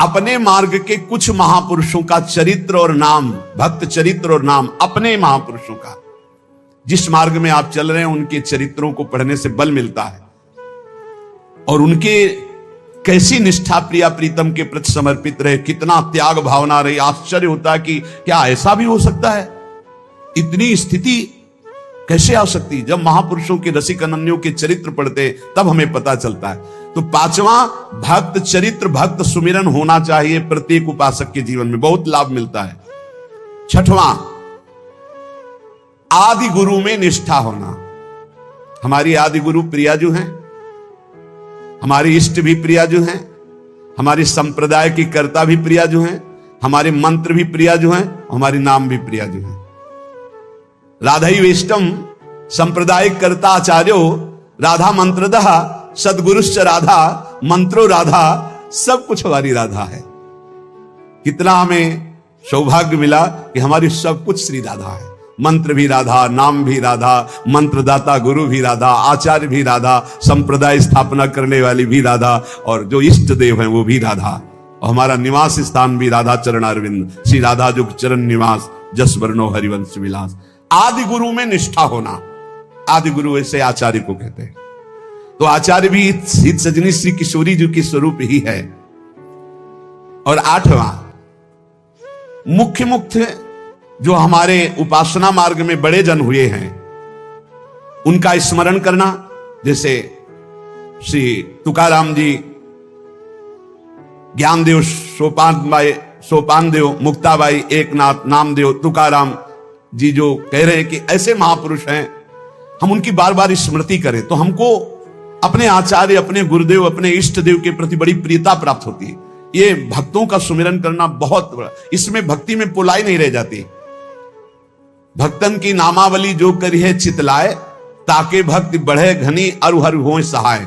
अपने मार्ग के कुछ महापुरुषों का चरित्र और नाम, भक्त चरित्र और नाम, अपने महापुरुषों का, जिस मार्ग में आप चल रहे हैं उनके चरित्रों को पढ़ने से बल मिलता है। और उनके कैसी निष्ठा प्रिया प्रीतम के प्रति समर्पित रहे, कितना त्याग भावना रही। आश्चर्य होता है कि क्या ऐसा भी हो सकता है, इतनी स्थिति कैसे आ सकती। जब महापुरुषों के रसिक अनन्यों के चरित्र पढ़ते तब हमें पता चलता है। तो पांचवा, भक्त चरित्र, भक्त सुमिरन होना चाहिए प्रत्येक उपासक के जीवन में, बहुत लाभ मिलता है। छठवां, आदि गुरु में निष्ठा होना। हमारी आदि गुरु प्रियाजू हैं, हमारी इष्ट भी प्रियाजू हैं, हमारी संप्रदाय की कर्ता भी प्रियाजू हैं, हमारे मंत्र भी प्रियाजू हैं, हमारे नाम भी प्रियाजू हैं। राधाई वेष्टम संप्रदायिक कर्ता आचार्यो राधा मंत्रदः सदगुरुश्च राधा मंत्रो राधा, सब कुछ हमारी राधा है। कितना हमें सौभाग्य मिला कि हमारी सब कुछ श्री राधा है। मंत्र भी राधा, नाम भी राधा, मंत्रदाता गुरु भी राधा, आचार्य भी राधा, संप्रदाय स्थापना करने वाली भी राधा, और जो इष्ट देव हैं वो भी राधा। और हमारा निवास स्थान भी राधा चरणारविंद, श्री राधा जुग चरण निवास, जस वर्णो हरिवंश विलास। आदि गुरु में निष्ठा होना। आदि गुरु ऐसे आचार्य को कहते हैं। तो आचार्य भी हित सजनी श्री किशोरी जी की स्वरूप ही है। और 8वां मुख्य जो हमारे उपासना मार्ग में बड़े जन हुए हैं उनका स्मरण करना। जैसे श्री तुकाराम जी, ज्ञानदेव, सोपानदेव, मुक्ताबाई, एकनाथ, नामदेव, तुकाराम जी जो कह रहे हैं कि ऐसे महापुरुष हैं, हम उनकी बार बार स्मृति करें तो हमको अपने आचार्य, अपने गुरुदेव, अपने इष्ट देव के प्रति बड़ी प्रियता प्राप्त होती है। ये भक्तों का सुमिरन करना बहुत बड़ा, इसमें भक्ति में पुलाई नहीं रह जाती। भक्तन की नामावली जो करी है चितलाए, ताके भक्ति बढ़े घनी अरु हर होए सहाय।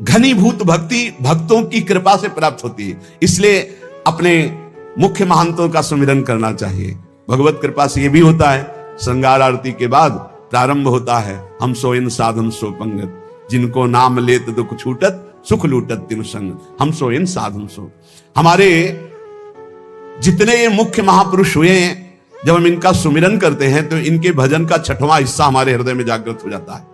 घनीभूत भक्ति भक्तों की कृपा से प्राप्त होती है, इसलिए अपने मुख्य महंतों का सुमिरन करना चाहिए। भगवत कृपा से यह भी होता है, श्रृंगार आरती के बाद प्रारंभ होता है, हम सो इन साधन सो पंगत, जिनको नाम लेत दुख छूटत, सुख लूटत तिन संग, हम सो इन साधन सो। हमारे जितने ये मुख्य महापुरुष हुए हैं, जब हम इनका सुमिरन करते हैं तो इनके भजन का 6वां हिस्सा हमारे हृदय में जागृत हो जाता है।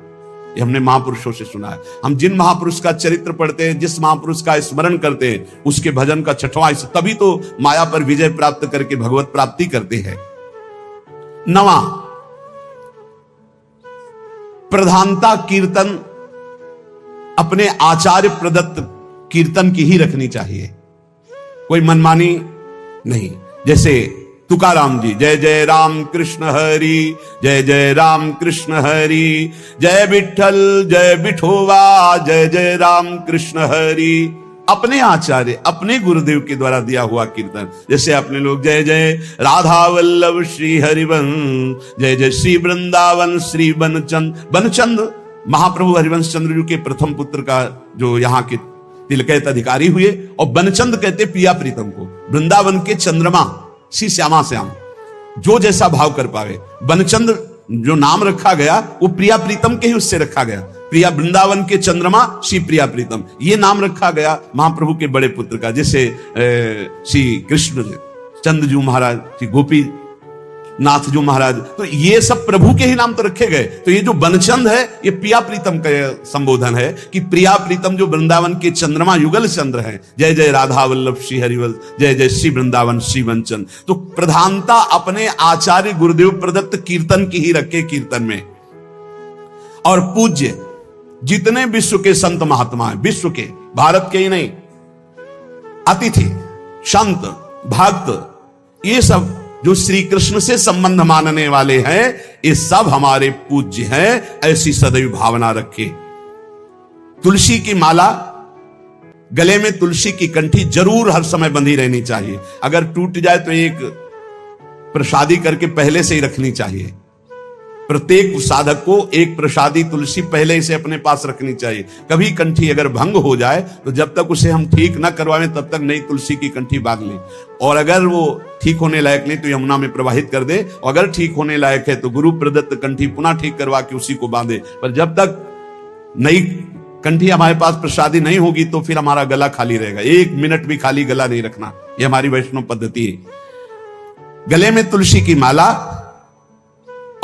ये हमने महापुरुषों से सुना है। हम जिन महापुरुष का चरित्र पढ़ते हैं, जिस महापुरुष का स्मरण करते हैं, उसके भजन का 6वां हिस्सा, तभी तो माया पर विजय प्राप्त करके भगवत प्राप्ति करते हैं। 9वां प्रधानता कीर्तन, अपने आचार्य प्रदत्त कीर्तन की ही रखनी चाहिए, कोई मनमानी नहीं। जैसे तुकाराम जी, जय जय राम कृष्ण हरि, जय जय राम कृष्ण हरि, जय विठल जय विठोवा, जय जय राम कृष्ण हरि। अपने आचार्य, अपने गुरुदेव के द्वारा दिया हुआ कीर्तन। जैसे अपने लोग जय जय राधा वल्लभ श्री हरिवंश, जय जय श्री वृंदावन श्री बनचंद महाप्रभु हरिवंश चंद्र जी के प्रथम पुत्र का जो यहाँ के तिलकैत अधिकारी हुए, और बनचंद कहते प्रिया प्रीतम को। वृंदावन के चंद्रमा श्री श्यामा श्याम, जो जैसा भाव कर पावे। बनचंद जो नाम रखा गया वो प्रिया प्रीतम के ही उससे रखा गया। प्रिया, वृंदावन के चंद्रमा श्री प्रिया प्रीतम, ये नाम रखा गया महाप्रभु के बड़े पुत्र का। जैसे श्री कृष्ण चंद्रजू महाराज, श्री गोपी नाथ जो महाराज, तो ये सब प्रभु के ही नाम तो रखे गए। तो ये जो बनचंद है ये प्रिया प्रीतम का संबोधन है कि प्रिया प्रीतम जो वृंदावन के चंद्रमा युगल चंद्र है। जय जय राधा वल्लभ श्री हरिवंश, जय जय श्री वृंदावन श्री बनचंद। तो प्रधानता अपने आचार्य गुरुदेव प्रदत्त कीर्तन की ही रखे कीर्तन में। और पूज्य जितने विश्व के संत महात्मा हैं, विश्व के, भारत के ही नहीं, अतिथि संत भक्त, ये सब जो श्री कृष्ण से संबंध मानने वाले हैं, ये सब हमारे पूज्य हैं। ऐसी सदैव भावना रखे। तुलसी की माला, गले में तुलसी की कंठी जरूर हर समय बंधी रहनी चाहिए। अगर टूट जाए तो एक प्रसादी करके पहले से ही रखनी चाहिए। प्रत्येक साधक को एक प्रसादी तुलसी पहले से अपने पास रखनी चाहिए। कभी कंठी अगर भंग हो जाए तो जब तक उसे हम ठीक न करवाएं तब तक नई तुलसी की कंठी बांध लें, और अगर वो ठीक होने लायक नहीं तो यमुना में प्रवाहित कर दे, और अगर ठीक होने लायक है तो गुरु प्रदत्त कंठी पुनः ठीक करवा के उसी को बांधे। पर जब तक नई कंठी हमारे पास प्रसादी नहीं होगी तो फिर हमारा गला खाली रहेगा। 1 मिनट भी खाली गला नहीं रखना, ये हमारी वैष्णव पद्धति है। गले में तुलसी की माला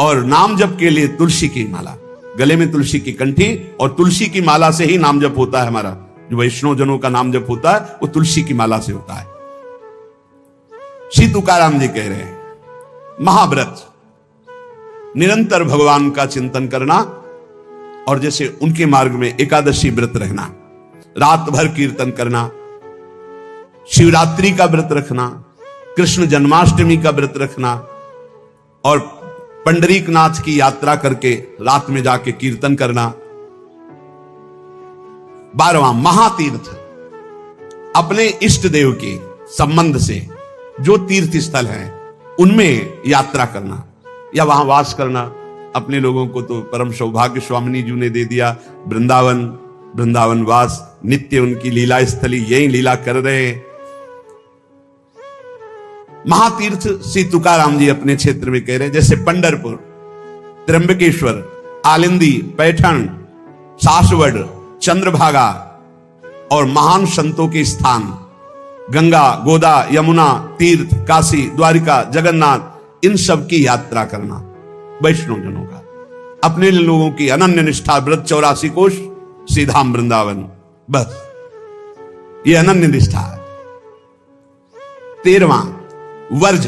और नाम जप के लिए तुलसी की माला, गले में तुलसी की कंठी और तुलसी की माला से ही नाम जप होता है। हमारा जो वैष्णव जनों का नाम जप होता है वो तुलसी की माला से होता है। श्री तुकाराम जी कह रहे हैं, महाव्रत, निरंतर भगवान का चिंतन करना, और जैसे उनके मार्ग में एकादशी व्रत रहना, रात भर कीर्तन करना, शिवरात्रि का व्रत रखना, कृष्ण जन्माष्टमी का व्रत रखना, और पंडरीकनाथ की यात्रा करके रात में जाके कीर्तन करना। 12वां महातीर्थ, अपने इष्ट देव के संबंध से जो तीर्थ स्थल हैं उनमें यात्रा करना या वहां वास करना। अपने लोगों को तो परम सौभाग्य स्वामिनी जी ने दे दिया, वृंदावन वास, नित्य उनकी लीला स्थली, यही लीला कर रहे हैं। महातीर्थ श्री तुकाराम जी अपने क्षेत्र में कह रहे हैं, जैसे पंढरपुर, त्र्यंबकेश्वर, आलिंदी, पैठण, सासवड़, चंद्रभागा और महान संतों के स्थान, गंगा, गोदा, यमुना, तीर्थ, काशी, द्वारिका, जगन्नाथ, इन सब की यात्रा करना वैष्णव जनों का। अपने लोगों की अनन्य निष्ठा व्रत 84 कोष सीधाम वृंदावन, बस ये अनन्य निष्ठा है। 13वां वर्ज,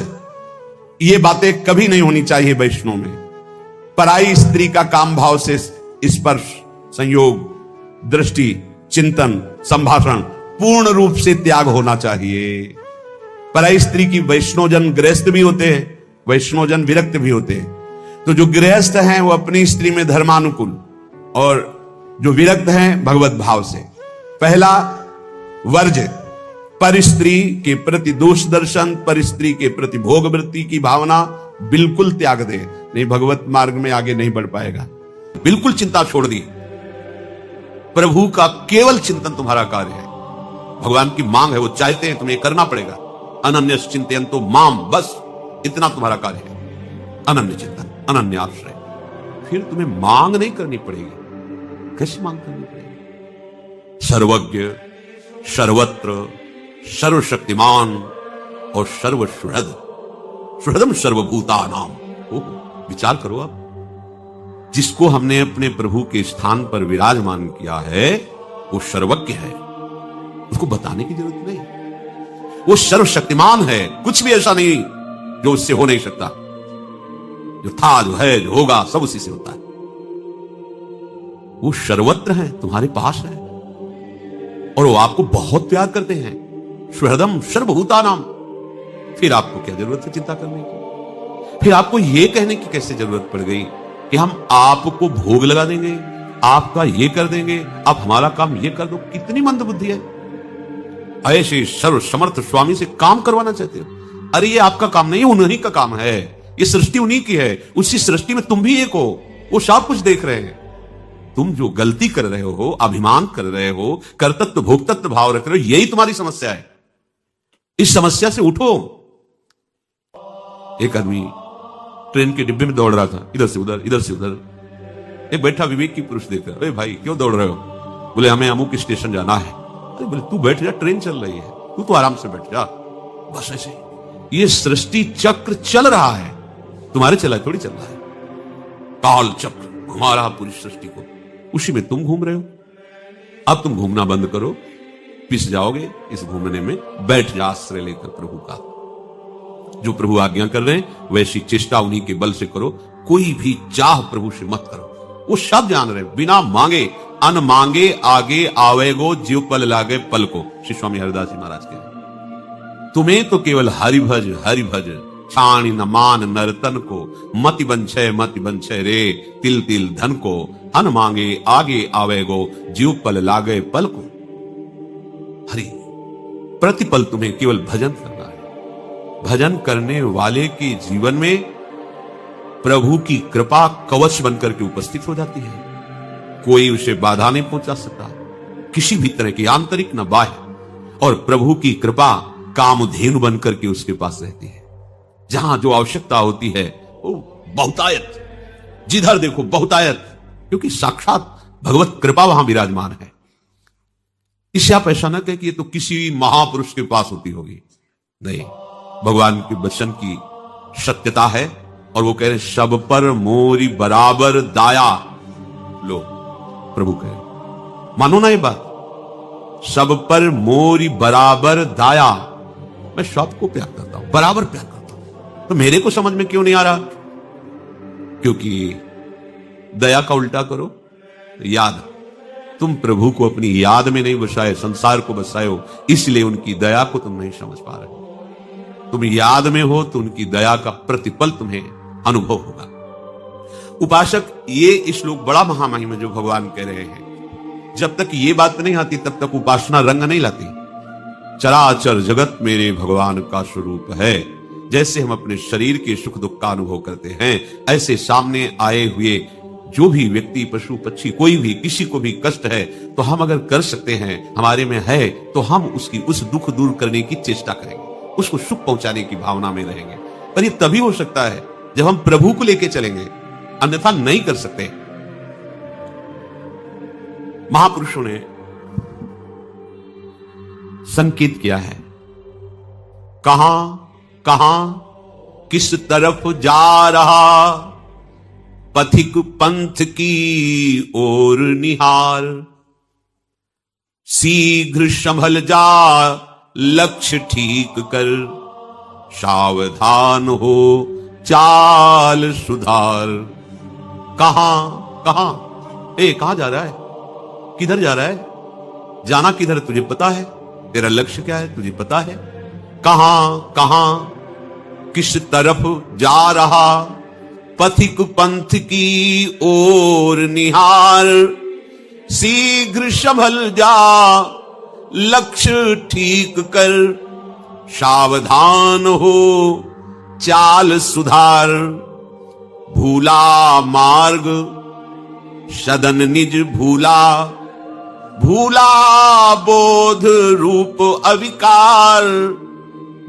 ये बातें कभी नहीं होनी चाहिए वैष्णव में। पराई स्त्री का काम भाव से स्पर्श, संयोग, दृष्टि, चिंतन, संभाषण पूर्ण रूप से त्याग होना चाहिए। पराई स्त्री की वैष्णवजन गृहस्थ भी होते हैं, वैष्णवजन विरक्त भी होते हैं। तो जो गृहस्थ हैं वो अपनी स्त्री में धर्मानुकूल, और जो विरक्त हैं भगवत भाव से। पहला वर्ज, पर स्त्री के प्रति दोष दर्शन, पर स्त्री के प्रति भोग वृत्ति की भावना बिल्कुल त्याग दे, नहीं भगवत मार्ग में आगे नहीं बढ़ पाएगा। बिल्कुल चिंता छोड़ दी, प्रभु का केवल चिंतन तुम्हारा कार्य है। भगवान की मांग है, वो चाहते हैं तुम्हें करना पड़ेगा। अनन्य चिंतन तो माम, बस इतना तुम्हारा कार्य है, अनन्य चिंतन, अनन्य आश्रय। फिर तुम्हें मांग नहीं करनी पड़ेगी। कैसी मांग करनी पड़ेगी? सर्वज्ञ, सर्वत्र, सर्वशक्तिमान और सर्वसुहृद, सुहृदम सर्वभूतानाम। विचार करो अब, जिसको हमने अपने प्रभु के स्थान पर विराजमान किया है वो सर्वज्ञ है, उसको बताने की जरूरत नहीं। वो सर्वशक्तिमान है, कुछ भी ऐसा नहीं जो उससे हो नहीं सकता। जो था, जो है, जो होगा, सब उसी से होता है। वो सर्वत्र है, तुम्हारे पास है, और वो आपको बहुत प्यार करते हैं। सुहृदम सर्वभूतानाम। फिर आपको क्या जरूरत है चिंता करने की? फिर आपको यह कहने की कैसे जरूरत पड़ गई कि हम आपको भोग लगा देंगे, आपका ये कर देंगे, आप हमारा काम ये कर दो? कितनी मंदबुद्धि है। ऐसे सर्व समर्थ स्वामी से काम करवाना चाहते हो? अरे ये आपका काम नहीं, उन्हीं का काम है। ये सृष्टि उन्हीं की है, उसी सृष्टि में तुम भी एक हो, वो सब कुछ देख रहे हैं। तुम जो गलती कर रहे हो, अभिमान कर रहे हो, कर्तृत्व भोक्तृत्व भाव रख रहे हो, यही तुम्हारी समस्या है। इस समस्या से उठो। एक आदमी ट्रेन के डिब्बे में दौड़ रहा था, इधर से उधर, इधर से उधर। एक बैठा विवेक की पुरुष देखा, अरे भाई क्यों दौड़ रहे हो? बोले हमें अमुक स्टेशन जाना है। अरे बोले तू बैठ जा, ट्रेन चल रही है, तू तो आराम से बैठ जा। बस ऐसे ही ये सृष्टि चक्र चल रहा है, तुम्हारे चला थोड़ी चल रहा है। काल चक्र घुमा रहा पूरी सृष्टि को, उसी में तुम घूम रहे हो। अब तुम घूमना बंद करो, पिस जाओगे इस घूमने में। बैठ जा आश्रय लेकर प्रभु का। जो प्रभु आज्ञा कर रहे हैं वैसी चेष्टा उन्हीं के बल से करो। कोई भी चाह प्रभु से मत करो। वो सब जान रहे, बिना मांगे अन मांगे आगे आवेगो, जीव पल लागे पल को। श्री स्वामी हरिदास जी महाराज के तुम्हें तो केवल हरिभज हरिभज, छाणी न मान नर्तन को, मति बंछे रे तिल तिल धन को, अन मांगे आगे आवेगो, जीव पल लागे पल को। हरि प्रतिपल तुम्हें केवल भजन करना है। भजन करने वाले के जीवन में प्रभु की कृपा कवच बनकर के उपस्थित हो जाती है। कोई उसे बाधा नहीं पहुंचा सकता, किसी भी तरह की आंतरिक न बाह्य। और प्रभु की कृपा कामधेनु बनकर के उसके पास रहती है। जहां जो आवश्यकता होती है वो बहुतायत, जिधर देखो बहुतायत, क्योंकि साक्षात भगवत कृपा वहां विराजमान है। इससे आप ऐसा ना कहें कि ये तो किसी महापुरुष के पास होती होगी। नहीं, भगवान के वचन की सत्यता है। और वो कह रहे सब पर मोरी बराबर दाया। लो प्रभु कहे, मानो ना ये बात, सब पर मोरी बराबर दाया। मैं सबको प्यार करता हूं, बराबर प्यार करता हूं, तो मेरे को समझ में क्यों नहीं आ रहा? क्योंकि दया का उल्टा करो, याद। तुम प्रभु को अपनी याद में नहीं बसाए, संसार को बसाए हो, इसलिए उनकी दया को तुम नहीं समझ पा रहे। तुम याद में हो तो उनकी दया का प्रतिपल तुम्हें अनुभव होगा। उपासक, ये श्लोक बड़ा महामहिम जो भगवान कह रहे हैं, जब तक ये बात नहीं आती तब तक उपासना रंग नहीं लाती। चराचर जगत मेरे भगवान का स्वरूप है। जैसे हम अपने शरीर के सुख दुख का अनुभव करते हैं, ऐसे सामने आए हुए जो भी व्यक्ति, पशु पक्षी, कोई भी, किसी को भी कष्ट है तो हम अगर कर सकते हैं, हमारे में है, तो हम उसकी उस दुख दूर करने की चेष्टा करेंगे, उसको सुख पहुंचाने की भावना में रहेंगे। पर ये तभी हो सकता है जब हम प्रभु को लेके चलेंगे, अन्यथा नहीं कर सकते। महापुरुषों ने संकेत किया है, कहां कहां किस तरफ जा रहा, पथिक पंथ की ओर निहार। शीघ्र संभल जा लक्ष्य ठीक कर, सावधान हो चाल सुधार। कहां कहां कहां जा रहा है, किधर जा रहा है, जाना किधर तुझे पता है, तेरा लक्ष्य क्या है तुझे पता है। कहां कहां किस तरफ जा रहा, पथिक पंथ की ओर निहार। शीघ्र संभल जा लक्ष्य ठीक कर, सावधान हो चाल सुधार। भूला मार्ग सदन निज भूला, भूला बोध रूप अविकार।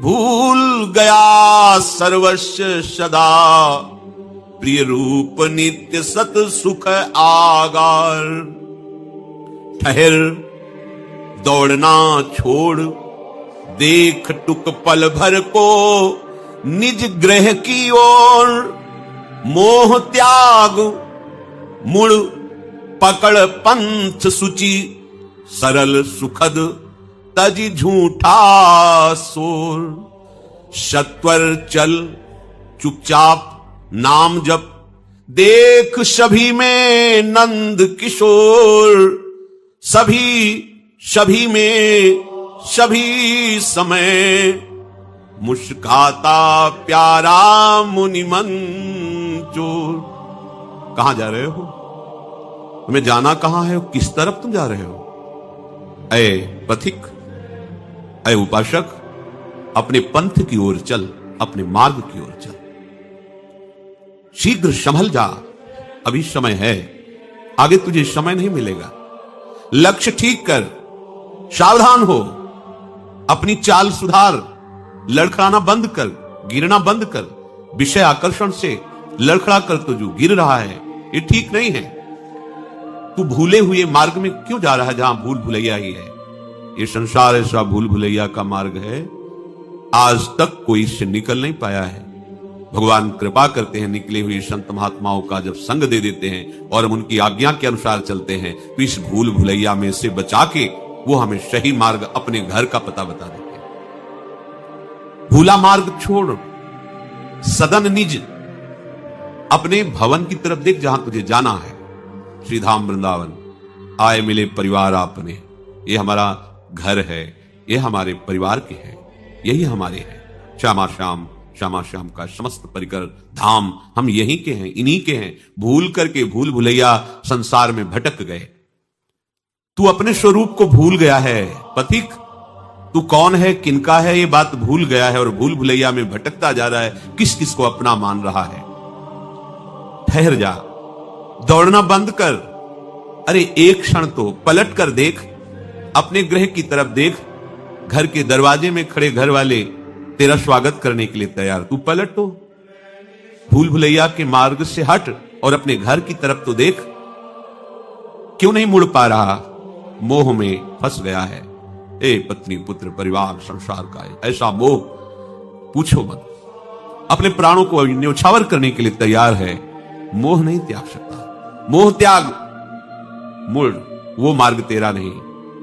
भूल गया सर्वस्व सदा, प्रिय रूप नित्य सत सुख आगार। ठहर दौड़ना छोड़, देख टुक पल भर को निज ग्रह की ओर। मोह त्याग मुड़ पकड़ पंथ सुचि, सरल सुखद तज झूठा सोर। सत्वर चल चुपचाप नाम जप, देख सभी में नंद किशोर। सभी में सभी समय, मुस्काता प्यारा मुनि मंचोर। कहां जा रहे हो, तुम्हें जाना कहां है, किस तरफ तुम जा रहे हो। ऐ पथिक, ऐ उपासक, अपने पंथ की ओर चल, अपने मार्ग की ओर चल। शीघ्र संभल जा, अभी समय है, आगे तुझे समय नहीं मिलेगा। लक्ष्य ठीक कर, सावधान हो, अपनी चाल सुधार। लड़खड़ाना बंद कर, गिरना बंद कर। विषय आकर्षण से लड़खड़ा कर तो जो गिर रहा है ये ठीक नहीं है। तू भूले हुए मार्ग में क्यों जा रहा है, जहां भूल भुलैया ही है। ये संसार ऐसा भूल भुलैया का मार्ग है, आज तक कोई इससे निकल नहीं पाया है। भगवान कृपा करते हैं, निकले हुए संत महात्माओं का जब संग दे देते हैं और हम उनकी आज्ञा के अनुसार चलते हैं, तो इस भूल भुलैया में से बचा के वो हमें सही मार्ग, अपने घर का पता बता देते हैं। भूला मार्ग छोड़, सदन निज, अपने भवन की तरफ देख जहां तुझे जाना है। श्रीधाम वृंदावन आए मिले परिवार आपने, ये हमारा घर है, ये हमारे परिवार के हैं, यही हमारे हैं। श्यामा श्याम का समस्त परिकर धाम हम यहीं के हैं, इन्हीं के हैं। भूल करके भूल भुलैया संसार में भटक गए। तू अपने स्वरूप को भूल गया है पथिक, तू कौन है, किनका है, ये बात भूल गया है और भूल भुलैया में भटकता जा रहा है। किस किस को अपना मान रहा है। ठहर जा, दौड़ना बंद कर। अरे एक क्षण तो पलट कर देख, अपने गृह की तरफ देख। घर के दरवाजे में खड़े घर वाले तेरा स्वागत करने के लिए तैयार, तू पलट तो, भूल भुलैया के मार्ग से हट और अपने घर की तरफ तो देख। क्यों नहीं मुड़ पा रहा, मोह में फंस गया है। ए पत्नी पुत्र परिवार संसार का ऐसा मोह पूछो मत। अपने प्राणों को न्यौछावर करने के लिए तैयार है, मोह नहीं त्याग सकता। मोह त्याग, मुड़, वो मार्ग तेरा नहीं।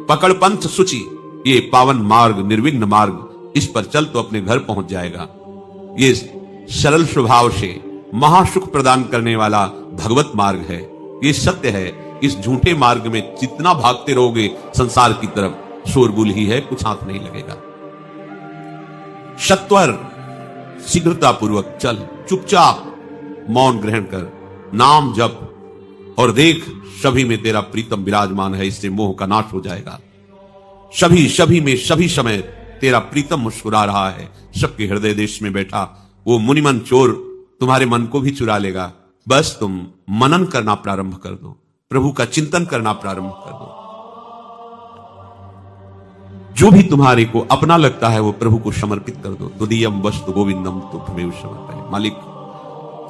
पकड़ पंथ सुचि, ये पावन मार्ग, निर्विघ्न मार्ग, इस पर चल तो अपने घर पहुंच जाएगा। ये सरल स्वभाव से महासुख प्रदान करने वाला भगवत मार्ग है। ये सत्य है। इस झूठे मार्ग में जितना भागते रहोगे संसार की तरफ, शोरगुल ही है, कुछ हाथ नहीं लगेगा। सत्वर शीघ्रता पूर्वक चल, चुपचाप मौन ग्रहण कर, नाम जप और देख सभी में तेरा प्रीतम विराजमान है। इससे मोह का नाश हो जाएगा। सभी में सभी समय तेरा प्रीतम मुस्कुरा रहा है। सबके हृदय देश में बैठा वो मुनिमन चोर तुम्हारे मन को भी चुरा लेगा। बस तुम मनन करना प्रारंभ कर दो, प्रभु का चिंतन करना प्रारंभ कर दो। जो भी तुम्हारे को अपना लगता है वो प्रभु को समर्पित कर दो। तुदीयम वस्तु गोविंदम तुभ्यमेव समर्पयामि। मालिक,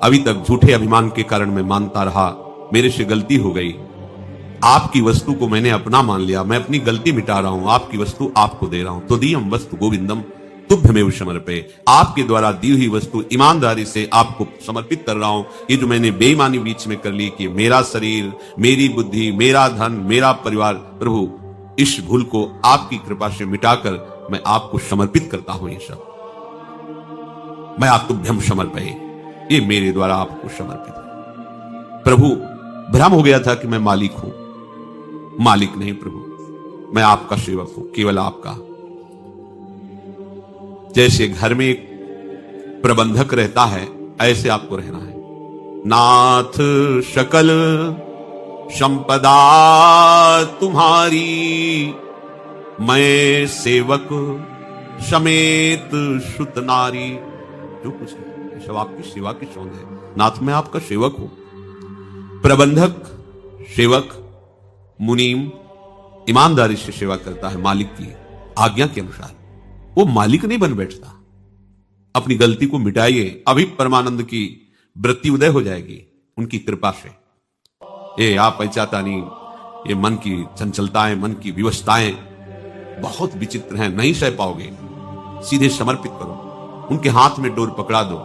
अभी तक झूठे अभिमान के कारण मैं मानता रहा, मेरे से गलती हो गई। आपकी वस्तु को मैंने अपना मान लिया, मैं अपनी गलती मिटा रहा हूं, आपकी वस्तु आपको दे रहा हूं। तुदीयम वस्तु गोविंदम तुभ्यमेव समर्पये, आपके द्वारा दी हुई वस्तु ईमानदारी से आपको समर्पित कर रहा हूं। ये जो मैंने बेईमानी बीच में कर ली कि मेरा शरीर, मेरी बुद्धि, मेरा धन, मेरा परिवार, प्रभु इस भूल को आपकी कृपा से मिटाकर मैं आपको समर्पित करता हूं। ये सब मैं आप तुभ्यम समर्पये, ये मेरे द्वारा आपको समर्पित है। प्रभु भ्रम हो गया था कि मैं मालिक हूं, मालिक नहीं प्रभु, मैं आपका सेवक हूं, केवल आपका। जैसे घर में एक प्रबंधक रहता है, ऐसे आपको रहना है। नाथ सकल संपदा तुम्हारी, मैं सेवक समेत सुत नारी। जो कुछ है सब आपकी सेवा की सौंद है। नाथ मैं आपका सेवक हूं। प्रबंधक, सेवक, मुनीम ईमानदारी से सेवा करता है मालिक की आज्ञा के अनुसार। वो मालिक नहीं बन बैठता। अपनी गलती को मिटाइए, अभी परमानंद की वृत्ति उदय हो जाएगी उनकी कृपा से। ये आप चाहता नहीं, ये मन की चंचलताएं, मन की विवशताएं बहुत विचित्र हैं, नहीं सह पाओगे। सीधे समर्पित करो, उनके हाथ में डोर पकड़ा दो।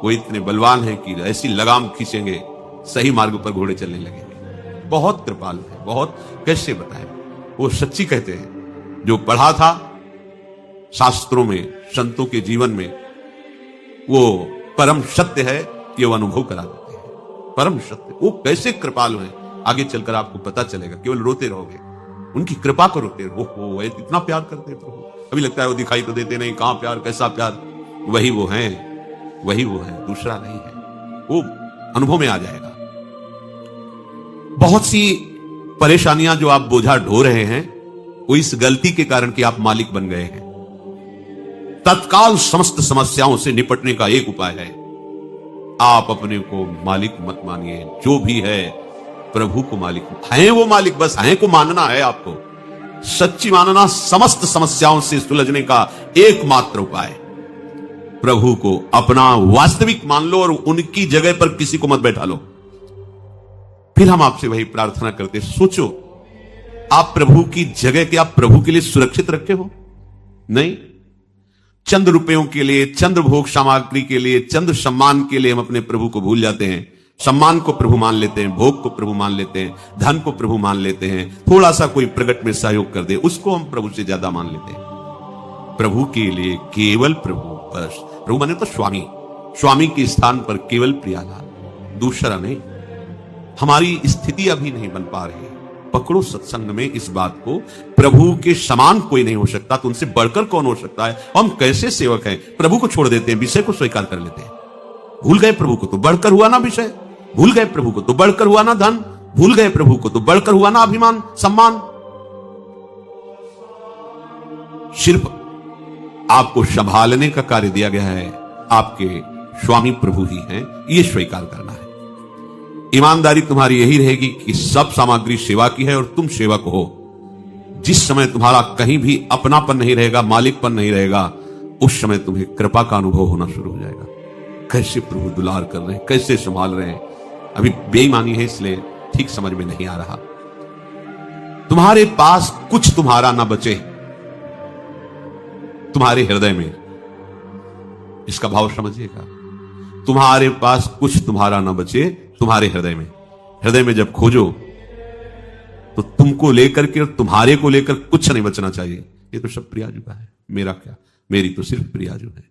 वो इतने बलवान हैं कि ऐसी लगाम खींचेंगे, सही मार्ग पर घोड़े चलने लगेंगे। बहुत कृपालु है, बहुत, कैसे बताएं। वो सच्ची कहते हैं, जो पढ़ा था शास्त्रों में, संतों के जीवन में, वो परम सत्य है कि वो अनुभव करा देते हैं। परम सत्य, वो कैसे कृपालु हैं, आगे चलकर आपको पता चलेगा। केवल रोते रहोगे, उनकी कृपा को रोते रहो। वो इतना प्यार करते हैं प्रभु। अभी लगता है वो दिखाई तो देते नहीं, कहां प्यार, कैसा प्यार। वही वो हैं, वही वो है, दूसरा नहीं है। वो अनुभव में आ जाएगा। बहुत सी परेशानियां जो आप बोझा ढो रहे हैं, वो इस गलती के कारण कि आप मालिक बन गए हैं। तत्काल समस्त समस्याओं से निपटने का एक उपाय है, आप अपने को मालिक मत मानिए। जो भी है प्रभु को मालिक हैं, वो मालिक, बस हैं को मानना है आपको। सच्ची मानना समस्त समस्याओं से सुलझने का एकमात्र उपाय। प्रभु को अपना वास्तविक मान लो और उनकी जगह पर किसी को मत बैठा लो। फिर हम आपसे वही प्रार्थना करते, सोचो आप प्रभु की जगह के आप प्रभु के लिए सुरक्षित रखे हो? नहीं। चंद रुपयों के लिए, चंद भोग सामग्री के लिए, चंद सम्मान के लिए हम अपने प्रभु को भूल जाते हैं। सम्मान को प्रभु मान लेते हैं, भोग को प्रभु मान लेते हैं, धन को प्रभु मान लेते हैं। थोड़ा सा कोई प्रकट में सहयोग कर दे, उसको हम प्रभु से ज्यादा मान लेते हैं। प्रभु के लिए केवल प्रभु, बस। प्रभु माने तो स्वामी, स्वामी के स्थान पर केवल प्रियालाल, दूसरा नहीं। हमारी स्थिति अभी नहीं बन पा रही। पकड़ो सत्संग में इस बात को, प्रभु के समान कोई नहीं हो सकता, तो उनसे बढ़कर कौन हो सकता है। हम कैसे सेवक हैं, प्रभु को छोड़ देते हैं, विषय को स्वीकार कर लेते हैं। भूल गए प्रभु को तो बढ़कर हुआ ना विषय, भूल गए प्रभु को तो बढ़कर हुआ ना धन, भूल गए प्रभु को तो बढ़कर हुआ ना अभिमान, सम्मान। सिर्फ आपको संभालने का कार्य दिया गया है, आपके स्वामी प्रभु ही हैं, यह स्वीकार करना है। ईमानदारी तुम्हारी यही रहेगी कि सब सामग्री सेवा की है और तुम सेवक हो। जिस समय तुम्हारा कहीं भी अपनापन नहीं रहेगा, मालिकपन नहीं रहेगा, उस समय तुम्हें कृपा का अनुभव होना शुरू हो जाएगा। कैसे प्रभु दुलार कर रहे हैं, कैसे संभाल रहे हैं। अभी बेईमानी है इसलिए ठीक समझ में नहीं आ रहा। तुम्हारे पास कुछ तुम्हारा ना बचे तुम्हारे हृदय में, इसका भाव समझिएगा। तुम्हारे पास कुछ तुम्हारा ना बचे तुम्हारे हृदय में। हृदय में जब खोजो तो तुमको लेकर के और तुम्हारे को लेकर कुछ नहीं बचना चाहिए। ये तो सब प्रियाजू का है, मेरा क्या, मेरी तो सिर्फ प्रियाजू है।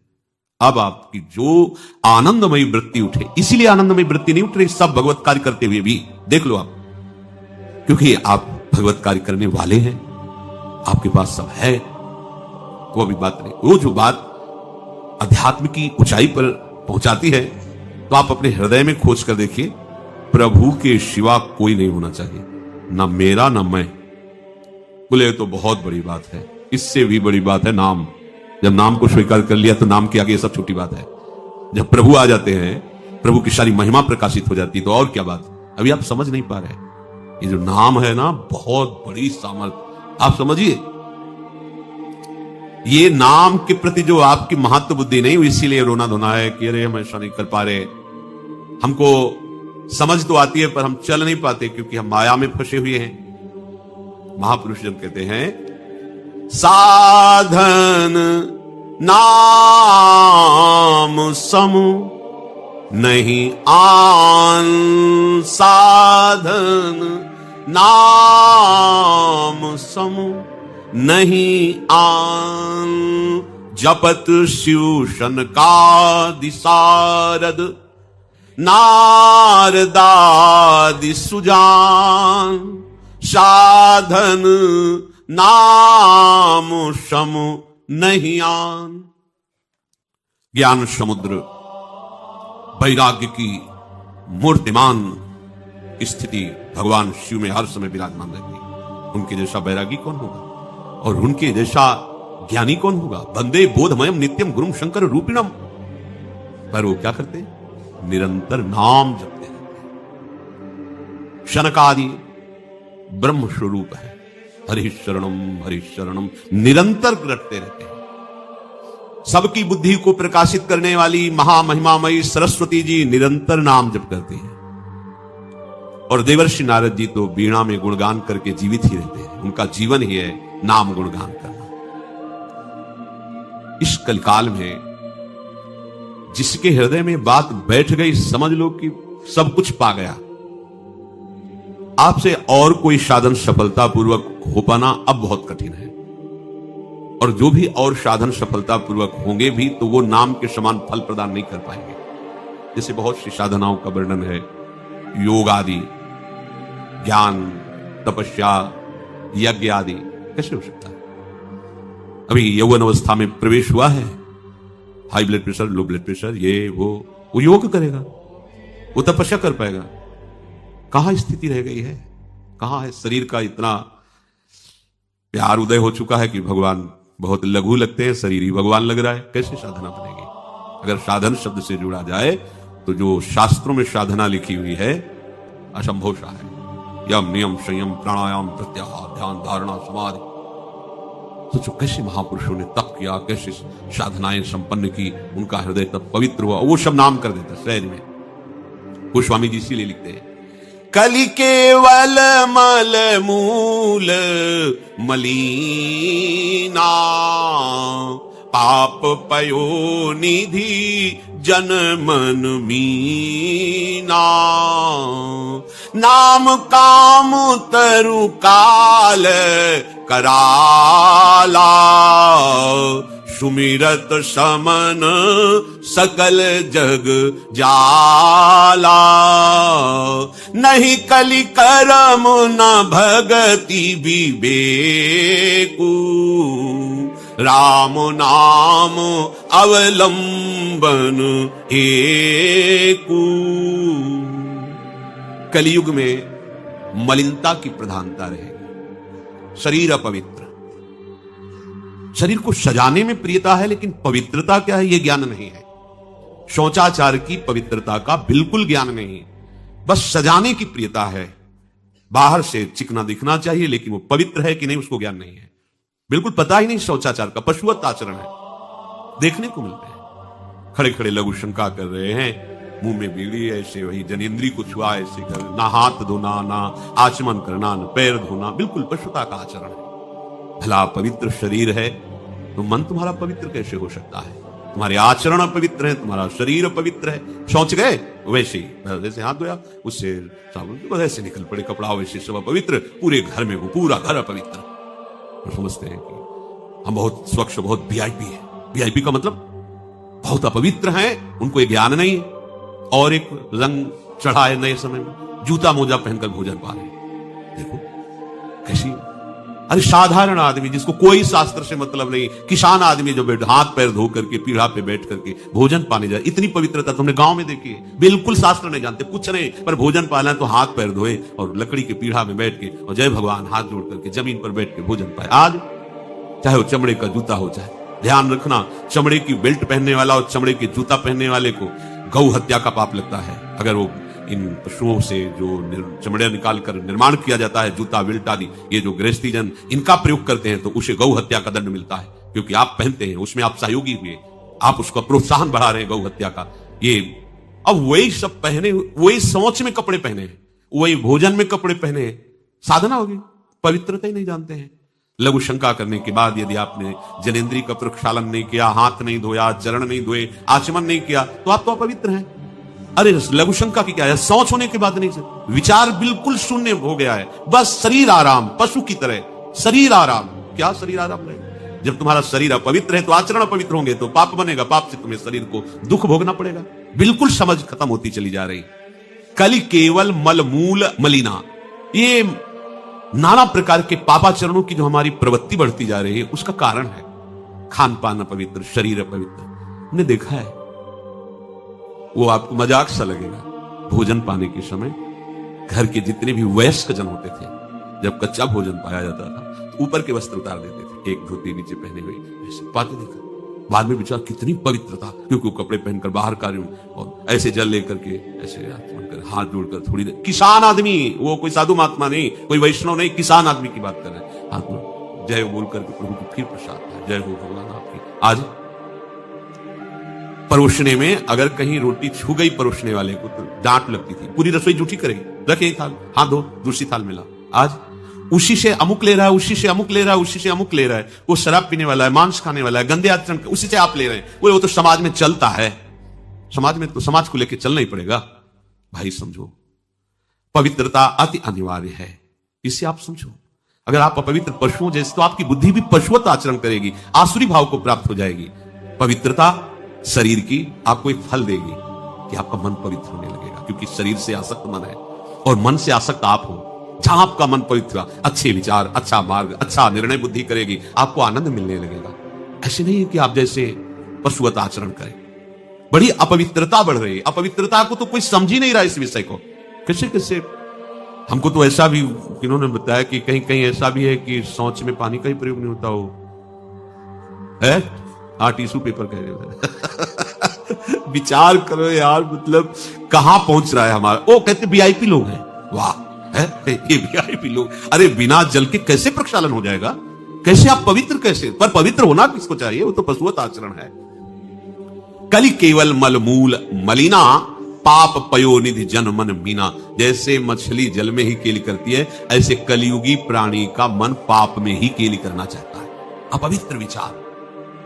अब आपकी जो आनंदमयी वृत्ति उठे, इसीलिए आनंदमयी वृत्ति नहीं उठ रही सब भगवत कार्य करते हुए भी, देख लो आप, क्योंकि आप भगवत कार्य करने वाले हैं, आपके पास सब है। वो भी बात नहीं, वो जो बात अध्यात्म की ऊंचाई पर पहुंचाती है, तो आप अपने हृदय में खोज कर देखिए, प्रभु के सिवा कोई नहीं होना चाहिए, ना मेरा ना मैं। बोले तो बहुत बड़ी बात है, इससे भी बड़ी बात है नाम। जब नाम को स्वीकार कर लिया तो नाम के आगे ये सब छोटी बात है। जब प्रभु आ जाते हैं, प्रभु की सारी महिमा प्रकाशित हो जाती, तो और क्या बात। अभी आप समझ नहीं पा रहे, ये जो नाम है ना, बहुत बड़ी सामर्थ। आप समझिए, ये नाम के प्रति जो आपकी महत्व बुद्धि नहीं हुई, इसीलिए रोना धोना है कि अरे हम ऐसा नहीं कर पा रहे। हमको समझ तो आती है पर हम चल नहीं पाते, क्योंकि हम माया में फंसे हुए हैं। महापुरुष जब कहते हैं साधन नाम सम नहीं आन साधन, नाम सम नहीं आन। जपत शिव शनकादि सारद, नारदादि सुजान। साधन नाम सम नहीं आन। ज्ञान समुद्र वैराग्य की मूर्तिमान स्थिति भगवान शिव में हर समय विराजमान रहती। उनके जैसा वैरागी कौन होगा और उनके जैसा ज्ञानी कौन होगा? वंदे बोधमयम नित्यम गुरुम शंकर रूपिणम। पर वो क्या करते? निरंतर नाम जपते रहते। शनकादि ब्रह्म स्वरूप है, हरिशरणम निरंतर रटते रहते हैं। सबकी बुद्धि को प्रकाशित करने वाली महामहिमामयी सरस्वती जी निरंतर नाम जप करती हैं। और देवर्षि नारद जी तो वीणा में गुणगान करके जीवित ही रहते हैं। उनका जीवन ही है नाम गुणगान करना। इस कलिकाल में जिसके हृदय में बात बैठ गई, समझ लो कि सब कुछ पा गया। आपसे और कोई साधन सफलतापूर्वक हो पाना अब बहुत कठिन है। और जो भी और साधन सफलतापूर्वक होंगे भी तो वो नाम के समान फल प्रदान नहीं कर पाएंगे। जैसे बहुत सी साधनाओं का वर्णन है, योग आदि, ज्ञान, तपस्या, यज्ञ आदि। कैसे हो सकता है? अभी यौवन अवस्था में प्रवेश हुआ है, high blood pressure, low blood pressure, ये वो योग करेगा, वो तपस्या कर पाएगा? कहां स्थिति रह गई है? कहां है? शरीर का इतना प्यार उदय हो चुका है कि भगवान बहुत लघु लगते हैं, शरीर ही भगवान लग रहा है। कैसे साधना बनेगी? अगर साधन शब्द से जुड़ा जाए तो जो शास्त्रों में साधना लिखी हुई है असंभव सा है। यम नियम संयम प्राणायाम प्रत्याहार ध्यान धारणा समाधि। सोचो कैसे महापुरुषों ने तप किया, कैसे साधनाएं संपन्न की, उनका हृदय तब पवित्र हुआ। वो सब नाम कर देता सहज में। गोस्वामी जी इसीलिए लिखते हैं, कलि केवल मल मूल मलीना, पाप पयो निधि जन मन मीना। नाम काम तरु काल कराला, सुमिरत समन सकल जग जाला। नहीं कलि करम न भगति विवेकु, राम नाम अवलंबन एकु। कलियुग में मलिनता की प्रधानता रहेगी, शरीर अपवित्र। शरीर को सजाने में प्रियता है, लेकिन पवित्रता क्या है यह ज्ञान नहीं है। शौचाचार की पवित्रता का बिल्कुल ज्ञान नहीं, बस सजाने की प्रियता है। बाहर से चिकना दिखना चाहिए, लेकिन वो पवित्र है कि नहीं उसको ज्ञान नहीं है। बिल्कुल पता ही नहीं शौचाचार का, पशुवत आचरण है। देखने को मिलते हैं खड़े खड़े लघु शंका कर रहे हैं, मुंह में बीड़ी ऐसे, वही जनेंद्री को छुआ ऐसे कर, ना हाथ धोना, ना आचमन करना, ना पैर धोना, बिल्कुल पशुता का आचरण है। भला पवित्र शरीर है तो मन तुम्हारा पवित्र कैसे हो सकता है? तुम्हारे आचरण पवित्र है, तुम्हारा शरीर पवित्र है। शौच गए वैसे ही, जैसे हाथ धोया उससे साबुन ऐसे निकल पड़े कपड़ा, वैसे सब पवित्र। पूरे घर में वो पूरा घर अपवित्र। तो समझते हैं कि हम बहुत स्वच्छ, बहुत वीआईपी है। वीआईपी का मतलब बहुत अपवित्र हैं, उनको ये ज्ञान नहीं है। और एक रंग चढ़ा है नए समय में, जूता मोजा पहनकर भोजन पा रहे हैं। देखो कैसी, अरे साधारण आदमी जिसको कोई शास्त्र से मतलब नहीं, किसान आदमी जो हाथ पैर धो करके पीढ़ा पे बैठ करके भोजन पाने जाए, इतनी पवित्रता तुमने गांव में देखी है? बिल्कुल शास्त्र नहीं जानते, कुछ नहीं, पर भोजन पाना है तो हाथ पैर धोए और लकड़ी के पीढ़ा में बैठ के और जय भगवान हाथ जोड़ करके जमीन पर बैठ के भोजन पाए। आज चाहे वो चमड़े का जूता हो जाए, ध्यान रखना, चमड़े की बेल्ट पहनने वाला और चमड़े के जूता पहनने वाले को गौ हत्या का पाप लगता है। अगर वो इन पशुओं से जो चमड़े निकाल कर निर्माण किया जाता है, जूता बेल्ट आदि, ये जो गृहस्थी जन इनका प्रयोग करते हैं तो उसे गौ हत्या का दंड मिलता है, क्योंकि आप पहनते हैं, उसमें आप सहयोगी हुए, आप उसका प्रोत्साहन बढ़ा रहे हैं गौ हत्या का। ये अब वही सब पहने, वही सोच में कपड़े पहने हैं, वही भोजन में कपड़े पहने हैं, साधना होगी, पवित्रता ही नहीं जानते हैं। लघु शंका करने के बाद यदि आपने जनेन्द्रीय का प्रक्षालन नहीं किया, हाथ नहीं धोया, चरण नहीं धोए, आचमन नहीं किया, तो आप तो अपवित्र हैं। अरे लघु शंका की क्या है, शौच होने के बाद नहीं से विचार बिल्कुल शून्य हो गया है, बस शरीर आराम, पशु की तरह शरीर आराम। क्या शरीर आराम है? जब तुम्हारा शरीर अपवित्र है तो आचरण अपवित्र होंगे, तो पाप बनेगा, पाप से तुम्हें शरीर को दुख भोगना पड़ेगा। बिल्कुल समझ खत्म होती चली जा रही। कली केवल मलमूल मलिना, ये नाना प्रकार के पापाचरणों की जो हमारी प्रवृत्ति बढ़ती जा रही है उसका कारण है खान पान अपवित्र, शरीर अपवित्र। हमने देखा है, वो आपको मजाक सा लगेगा, भोजन पाने के समय घर के जितने भी वयस्क जन होते थे, जब कच्चा भोजन पाया जाता था तो ऊपर के वस्त्र उतार देते थे, एक धोती नीचे पहने हुए ऐसे पाते देखा। बाद में विचार कितनी पवित्रता, क्योंकि वो कपड़े पहनकर बाहर कार्य और ऐसे जल लेकर के ऐसे हाथ जोड़कर थोड़ी देर, किसान आदमी, वो कोई साधु महात्मा नहीं, कोई वैष्णव नहीं, किसान आदमी की बात कर रहे हैं, हाथ में जय बोल करके प्रभु को फिर प्रसाद है, जय हो भगवान आपकी। आज परोसने में अगर कहीं रोटी छू गई परोसने वाले को तो डांट लगती थी, पूरी रसोई जूठी करेगी, रखे थाल, हाथ धो, दूसरी थाल मिला। आज उसी से अमुक ले रहा है, उसी से अमुक ले रहा है, उसी से अमुक ले रहा है, वो शराब पीने वाला है, मांस खाने वाला है, गंदे आचरण, उसी से आप ले रहे हैं, वो तो समाज में चलता है, समाज में तो समाज को लेकर चलना ही पड़ेगा। भाई समझो, पवित्रता अति अनिवार्य है, इसे आप समझो। अगर आप अपवित्र पशुओं जैसे, तो आपकी बुद्धि भी पशुवत आचरण करेगी, आसुरी भाव को प्राप्त हो जाएगी। पवित्रता शरीर की आपको एक फल देगी कि आपका मन पवित्र होने लगेगा, क्योंकि शरीर से आसक्त मन है और मन से आसक्त आप हो। जहां आपका मन पवित्र, अच्छे विचार, अच्छा मार्ग, अच्छा निर्णय बुद्धि करेगी, आपको आनंद मिलने लगेगा। ऐसे नहीं है कि आप जैसे पशुवत आचरण करें। बड़ी अपवित्रता बढ़ रही है, अपवित्रता को तो कोई समझ ही नहीं रहा इस विषय को। कैसे कैसे हमको तो ऐसा भी इन्होंने बताया कि कहीं कहीं ऐसा भी है कि शौच में पानी का ही प्रयोग नहीं होता हो है। हाँ, टिश्यू पेपर कह रहे हो। विचार करो यार, मतलब कहां पहुंच रहा है हमारा। वो कहते वीआईपी लोग हैं, वाह है ये वीआईपी लोग। अरे बिना जल के कैसे प्रक्षालन हो जाएगा? कैसे आप पवित्र, कैसे? पर पवित्र होना किसको चाहिए? वो तो पशुवत आचरण है। कली केवल मलमूल मलिना, पाप पयोनिधि जन मन मीना। जैसे मछली जल में ही केली करती है, ऐसे कलियुगी प्राणी का मन पाप में ही केली करना चाहता है। अपवित्र विचार,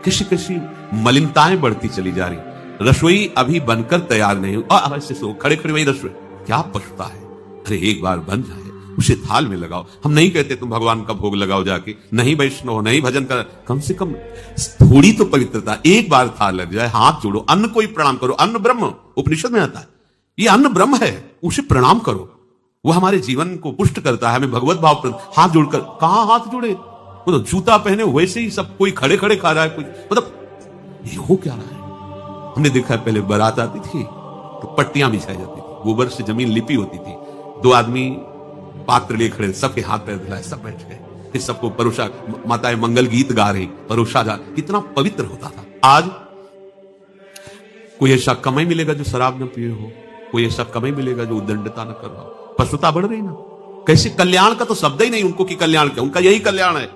किसी किसी मलिनताएं बढ़ती चली जा रही। रसोई अभी बनकर तैयार नहीं हुई, अब ऐसे सो खड़े खड़े वही रसोई, क्या पछता है। अरे एक बार बन जाए उसे थाल में लगाओ। हम नहीं कहते तुम भगवान का भोग लगाओ जाके, नहीं वैष्णव, नहीं भजन कर, कम से कम थोड़ी तो पवित्रता। एक बार थाल लग जाए, हाथ जोड़ो, अन्न को ही प्रणाम करो। अन्न ब्रह्म, उपनिषद में आता है, ये अन्न ब्रह्म है, उसे प्रणाम करो। वो हमारे जीवन को पुष्ट करता है, हमें भगवत भाव। हाथ जोड़कर, कहां हाथ जोड़े? वो तो जूता पहने वैसे ही सब कोई खड़े खड़े खा रहा है, कुछ मतलब ये हो क्या रहा है। हमने देखा है, पहले बारात आती थी तो पट्टियां बिछाई जाती थी, गोबर से जमीन लिपी होती थी, दो आदमी पात्र लिए खड़े, सबके हाथ पैर धुलाए, सब बैठ गए, फिर सबको परोसा, माताएं मंगल गीत गा रही, परोसा जा, कितना पवित्र होता था। आज कोई ऐसा कमाई मिलेगा जो शराब न पिए हो, कोई ऐसा कमाई मिलेगा जो उद्दंडता न कर रहा हो। पशुता बढ़ रही ना। कैसे? कल्याण का तो शब्द ही नहीं उनको कि कल्याण क्या, उनका यही कल्याण है,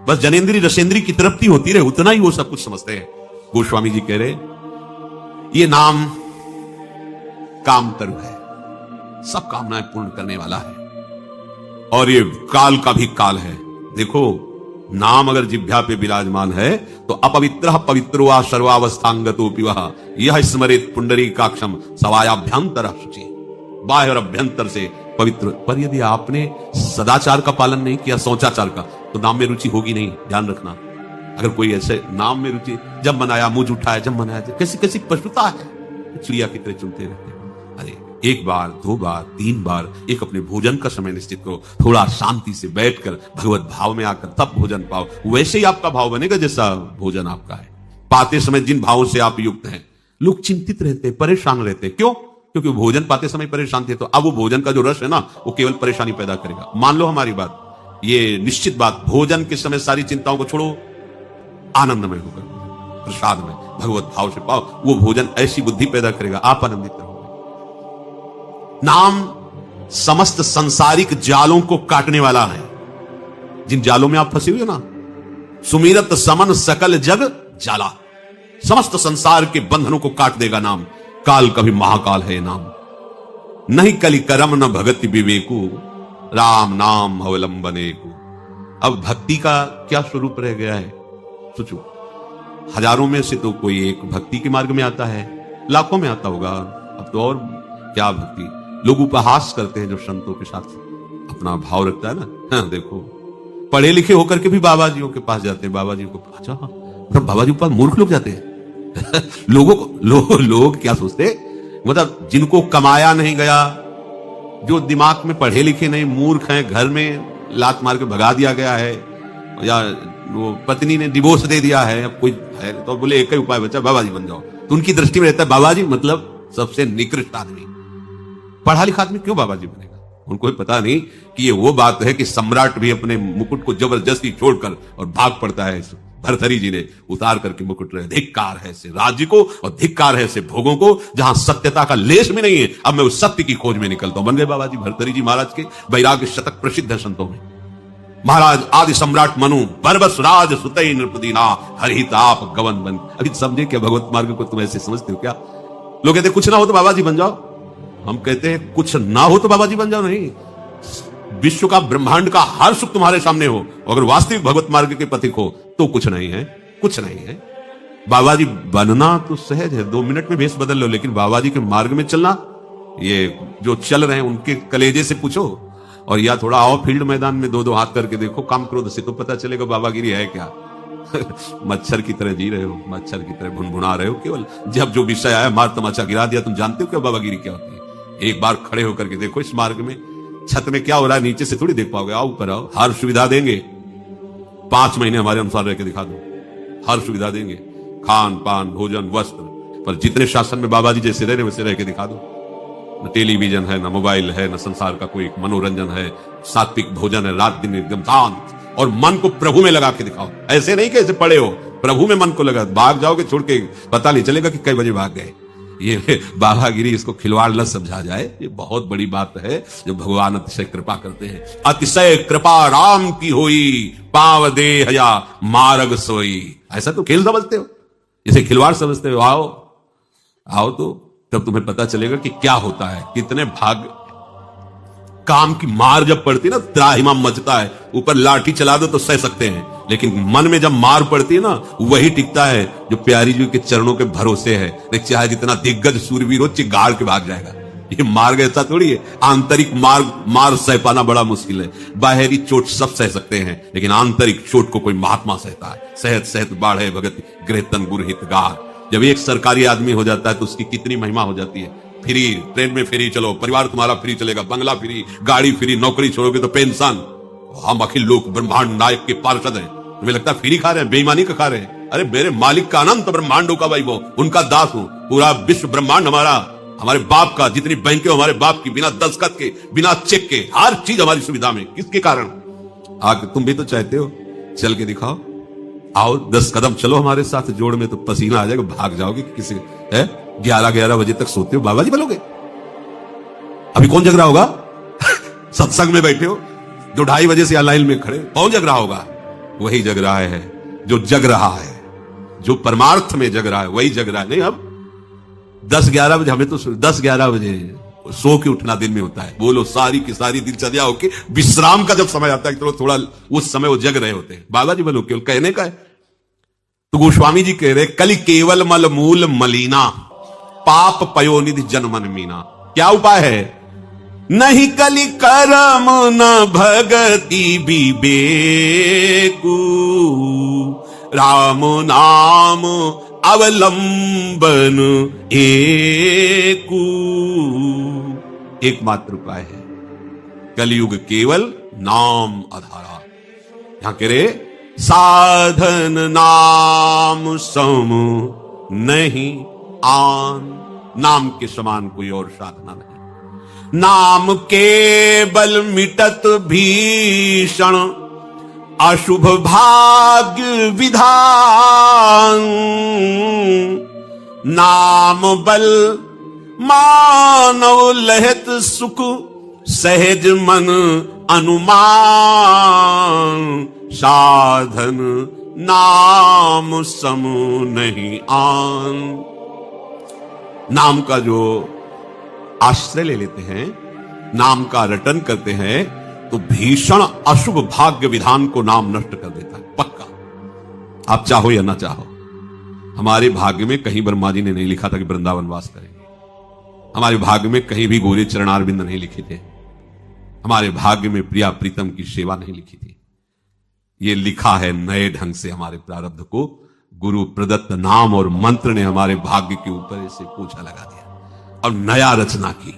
बस जनेन्द्रीय रसेंद्रीय की तृप्ति होती रहे, उतना ही वो सब कुछ समझते हैं। गोस्वामी जी कह रहे, ये नाम कामतरु है, सब कामनाएं पूर्ण करने वाला है, और ये काल का भी काल है। देखो, नाम अगर जिह्वा पे विराजमान है तो अपवित्र पवित्रो वा सर्वावस्थांगतो पिवः यह स्मरेत पुंडरीकाक्षम सवायाभ्यंतर शुचि। बाह्य और अभ्यंतर से पवित्र। पर यदि आपने सदाचार का पालन नहीं किया, शौचाचार का, तो नाम में रुचि होगी नहीं, ध्यान रखना। अगर कोई ऐसे नाम में रुचि, जब मनाया मुंह उठाया, जब मनाया, कैसी कैसी पशुता है, चिड़िया की तरह चुनते रहते हैं। अरे एक बार, दो बार, तीन बार, एक अपने भोजन का समय निश्चित करो, थोड़ा शांति से बैठकर भगवत भाव में आकर तब भोजन पाओ। वैसे ही आपका भाव बनेगा जैसा भोजन आपका है। पाते समय जिन भावों से आप युक्त हैं, लोग चिंतित रहते, परेशान रहते, क्यों? क्योंकि भोजन पाते समय परेशान थे, तो अब वो भोजन का जो रस है ना, वो केवल परेशानी पैदा करेगा। मान लो हमारी बात, ये निश्चित बात, भोजन के समय सारी चिंताओं को छोड़ो, आनंदमय होकर प्रसाद में भगवत भाव से पाओ, वो भोजन ऐसी बुद्धि पैदा करेगा, आप आनंदित रहोगे। नाम समस्त संसारिक जालों को काटने वाला है। जिन जालों में आप फंसे हुए ना, सुमिरत समन सकल जग जाला, समस्त संसार के बंधनों को काट देगा नाम। काल का भी महाकाल है नाम। नहीं कलि करम न भगति विवेकु, राम नाम अवलंबने को। अब भक्ति का क्या स्वरूप रह गया है? सोचो, हजारों में से तो कोई एक भक्ति के मार्ग में आता है, लाखों में आता होगा। अब तो और क्या भक्ति, लोग उपहास करते हैं जो संतों के साथ अपना भाव रखता है ना। हाँ, देखो पढ़े लिखे होकर के भी बाबा जियों के पास जाते हैं, बाबा जी को, अच्छा मतलब बाबा जी के पास मूर्ख लोग जाते हैं। लोग क्या सोचते, मतलब जिनको कमाया नहीं गया, जो दिमाग में पढ़े लिखे नहीं, मूर्ख हैं, घर में लात मार के भगा दिया गया है, या वो पत्नी ने डिवोर्स दे दिया है, अब कोई है तो बोले एक ही उपाय बचा, बाबा जी बन जाओ। तो उनकी दृष्टि में रहता है बाबा जी मतलब सबसे निकृष्ट आदमी, पढ़ा लिखा आदमी क्यों बाबा जी बनेगा? उनको पता नहीं कि ये वो बात है कि सम्राट भी अपने मुकुट को जबरदस्ती छोड़कर और भाग पड़ता है। भरथरी जी ने उतार करके मुकुट रहे, धिक्कार है ऐसे राज्य को और धिक्कार है ऐसे भोगों को जहां सत्यता का लेश भी नहीं है, अब मैं उस सत्य की खोज में निकलता हूं। बन गए बाबा जी भरथरी जी महाराज के वैराग्य शतक प्रसिद्ध है संतों में। महाराज आदि सम्राट मनु बरबस राज सुतई नृपदीना हरिताप गवन बन। अभी समझे क्या भगवत मार्ग को तुम ऐसे समझते हो क्या? लोग कहते कुछ ना हो तो बाबा जी बन जाओ, हम कहते हैं कुछ ना हो तो बाबा जी बन जाओ। नहीं, विश्व का ब्रह्मांड का हर सुख तुम्हारे सामने हो, अगर वास्तविक भगवत मार्ग के पथिक हो तो कुछ नहीं है, कुछ नहीं है। बाबा जी बनना तो सहज है, 2 मिनट में भेष बदल लो, लेकिन बाबा जी के मार्ग में चलना, ये जो चल रहे हैं उनके कलेजे से पूछो, और या थोड़ा आओ फील्ड मैदान में 2-2 हाथ करके देखो, काम क्रोध से तो पता चलेगा बाबागिरी है क्या। मच्छर की तरह जी रहे हो, मच्छर की तरह भुनभुना रहे हो, केवल जब जो विषय आया मार तमाचा गिरा दिया। तुम जानते हो क्या बाबागिरी क्या होती है? एक बार खड़े होकर के देखो इस मार्ग में, छत में क्या हो रहा है नीचे से थोड़ी देख पाओगे। आओ ऊपर आओ, हर सुविधा देंगे, 5 महीने हमारे अनुसार रह के दिखा दो, हर सुविधा देंगे, खान पान भोजन वस्त्र, पर जितने शासन में बाबा जी जैसे रह रहे वैसे रह के दिखा दो। न टेलीविजन है, न मोबाइल है, न संसार का कोई मनोरंजन है, सात्विक भोजन है, रात दिन एकदम शांत, और मन को प्रभु में लगा के दिखाओ। ऐसे नहीं कैसे पड़े हो, प्रभु में मन को लगा, भाग जाओगे छोड़ के पता नहीं चलेगा कि कई बजे भाग गए। ये बाबागिरी, इसको खिलवाड़ न समझा जाए, ये बहुत बड़ी बात है जो भगवान अतिशय कृपा करते हैं। अतिशय कृपा राम की होई, पाव देह या मार्ग सोई। ऐसा तो खेल समझते हो, इसे खिलवाड़ समझते हो। आओ आओ तो तब तुम्हें पता चलेगा कि क्या होता है, कितने भाग। काम की मार जब पड़ती है ना, त्राहिमाम मचता है, ऊपर लाठी चला दो तो सह सकते हैं, लेकिन मन में जब मार पड़ती है ना, वही टिकता है जो प्यारी जी के चरणों के भरोसे है। देख, चाहे जितना दिग्गज सूरवीर हो, चिगाड़ के भाग जाएगा। ये मार्ग ऐसा थोड़ी है, आंतरिक मार सह पाना बड़ा मुश्किल है। बाहरी चोट सब सह सकते हैं, लेकिन आंतरिक चोट को कोई महात्मा सहता है। सहत सहत बाढ़े भगत गृहतन गुर हितगार। जब एक सरकारी आदमी हो जाता है तो उसकी कितनी महिमा हो जाती है। फ्री ट्रेन में फ्री चलो, परिवार तुम्हारा फ्री चलेगा, बंगला फ्री, गाड़ी फ्री, नौकरी छोड़ोगे तो पेंशन। हम अखिल लोक ब्रह्मांड नायक के पार्षद हैं, तुम्हें लगता है फ्री खा रहे हैं, बेईमानी का खा रहे हैं? अरे मेरे मालिक का अनंत ब्रह्मांडों का वैभव, उनका दास हूं। पूरा विश्व ब्रह्मांड हमारा, हमारे बाप का, जितनी बैंकें हमारे बाप की, बिना दस्तखत के, बिना चेक के, हर चीज हमारी सुविधा में। किसके कारण? आगे तुम भी तो चाहते हो, चल के दिखाओ। आओ 10 कदम चलो हमारे साथ जोड़ में, तो पसीना आ जाएगा, भाग जाओगे। किसी है 11 बजे तक सोते हो, बाबा जी बोलोगे? अभी कौन जग रहा होगा? सत्संग में बैठे हो, जो 2:30 बजे से लाइन में खड़े, कौन जग रहा होगा? वही जग रहा है जो जग रहा है, जो परमार्थ में जग रहा है वही जग रहा है। नहीं, अब 10-11 बजे, हमें तो 10-11 बजे सो के उठना दिन में होता है। बोलो, सारी की सारी दिनचर्या होके विश्राम का जब समय आता है, चलो थोड़ा उस समय वो जग रहे होते हैं। बाबा जी बोलो, केवल कहने का है। तो गोस्वामी जी कह रहे, कली केवल मल मूल मलीना, पाप पयोनिधि जनमन मीना। क्या उपाय है? नहीं कली करम न भगति विवेकु, राम नाम अवलंबन एकू। एकमात्र उपाय है, कलयुग केवल नाम आधारा। यहां कह रहे, साधन नाम सम नहीं आन। नाम के समान कोई और साधना नहीं। नाम केवल मिटत भीषण अशुभ भाग्य विधान। नाम बल मानव लहत सुख, सहज मन अनुमान। साधन नाम सम नहीं आन। नाम का जो आश्रय ले लेते हैं, नाम का रटन करते हैं, तो भीषण अशुभ भाग्य विधान को नाम नष्ट कर देता है, पक्का। आप चाहो या ना चाहो, हमारे भाग्य में कहीं ब्रह्मा जी ने नहीं लिखा था कि वृंदावन वास करेंगे। हमारे भाग्य में कहीं भी गोरे चरणारविंद नहीं लिखे थे। हमारे भाग्य में प्रिया प्रीतम की सेवा नहीं लिखी थी। ये लिखा है नए ढंग से हमारे प्रारब्ध को गुरु प्रदत्त नाम और मंत्र ने हमारे भाग्य के ऊपर ऐसे पोछा लगा दिया और नया रचना की।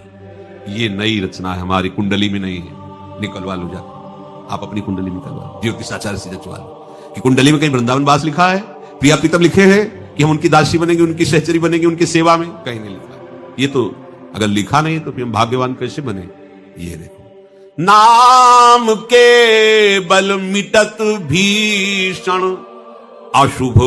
ये नई रचना है, हमारी कुंडली में नहीं है। निकलवा लो जाकर, आप अपनी कुंडली निकलवा लो, ज्योतिषाचार्य से जचवा लो कि कुंडली में कहीं वृंदावन वास लिखा है, प्रिया प्रीतम लिखे हैं कि हम उनकी दासी बनेंगे, उनकी सहचरी बनेंगे, उनकी सेवा में, कहीं नहीं लिखा है। ये तो अगर लिखा नहीं तो फिर हम भाग्यवान कैसे बने? ये देखो, नाम के बल मिटत भीषण अशुभ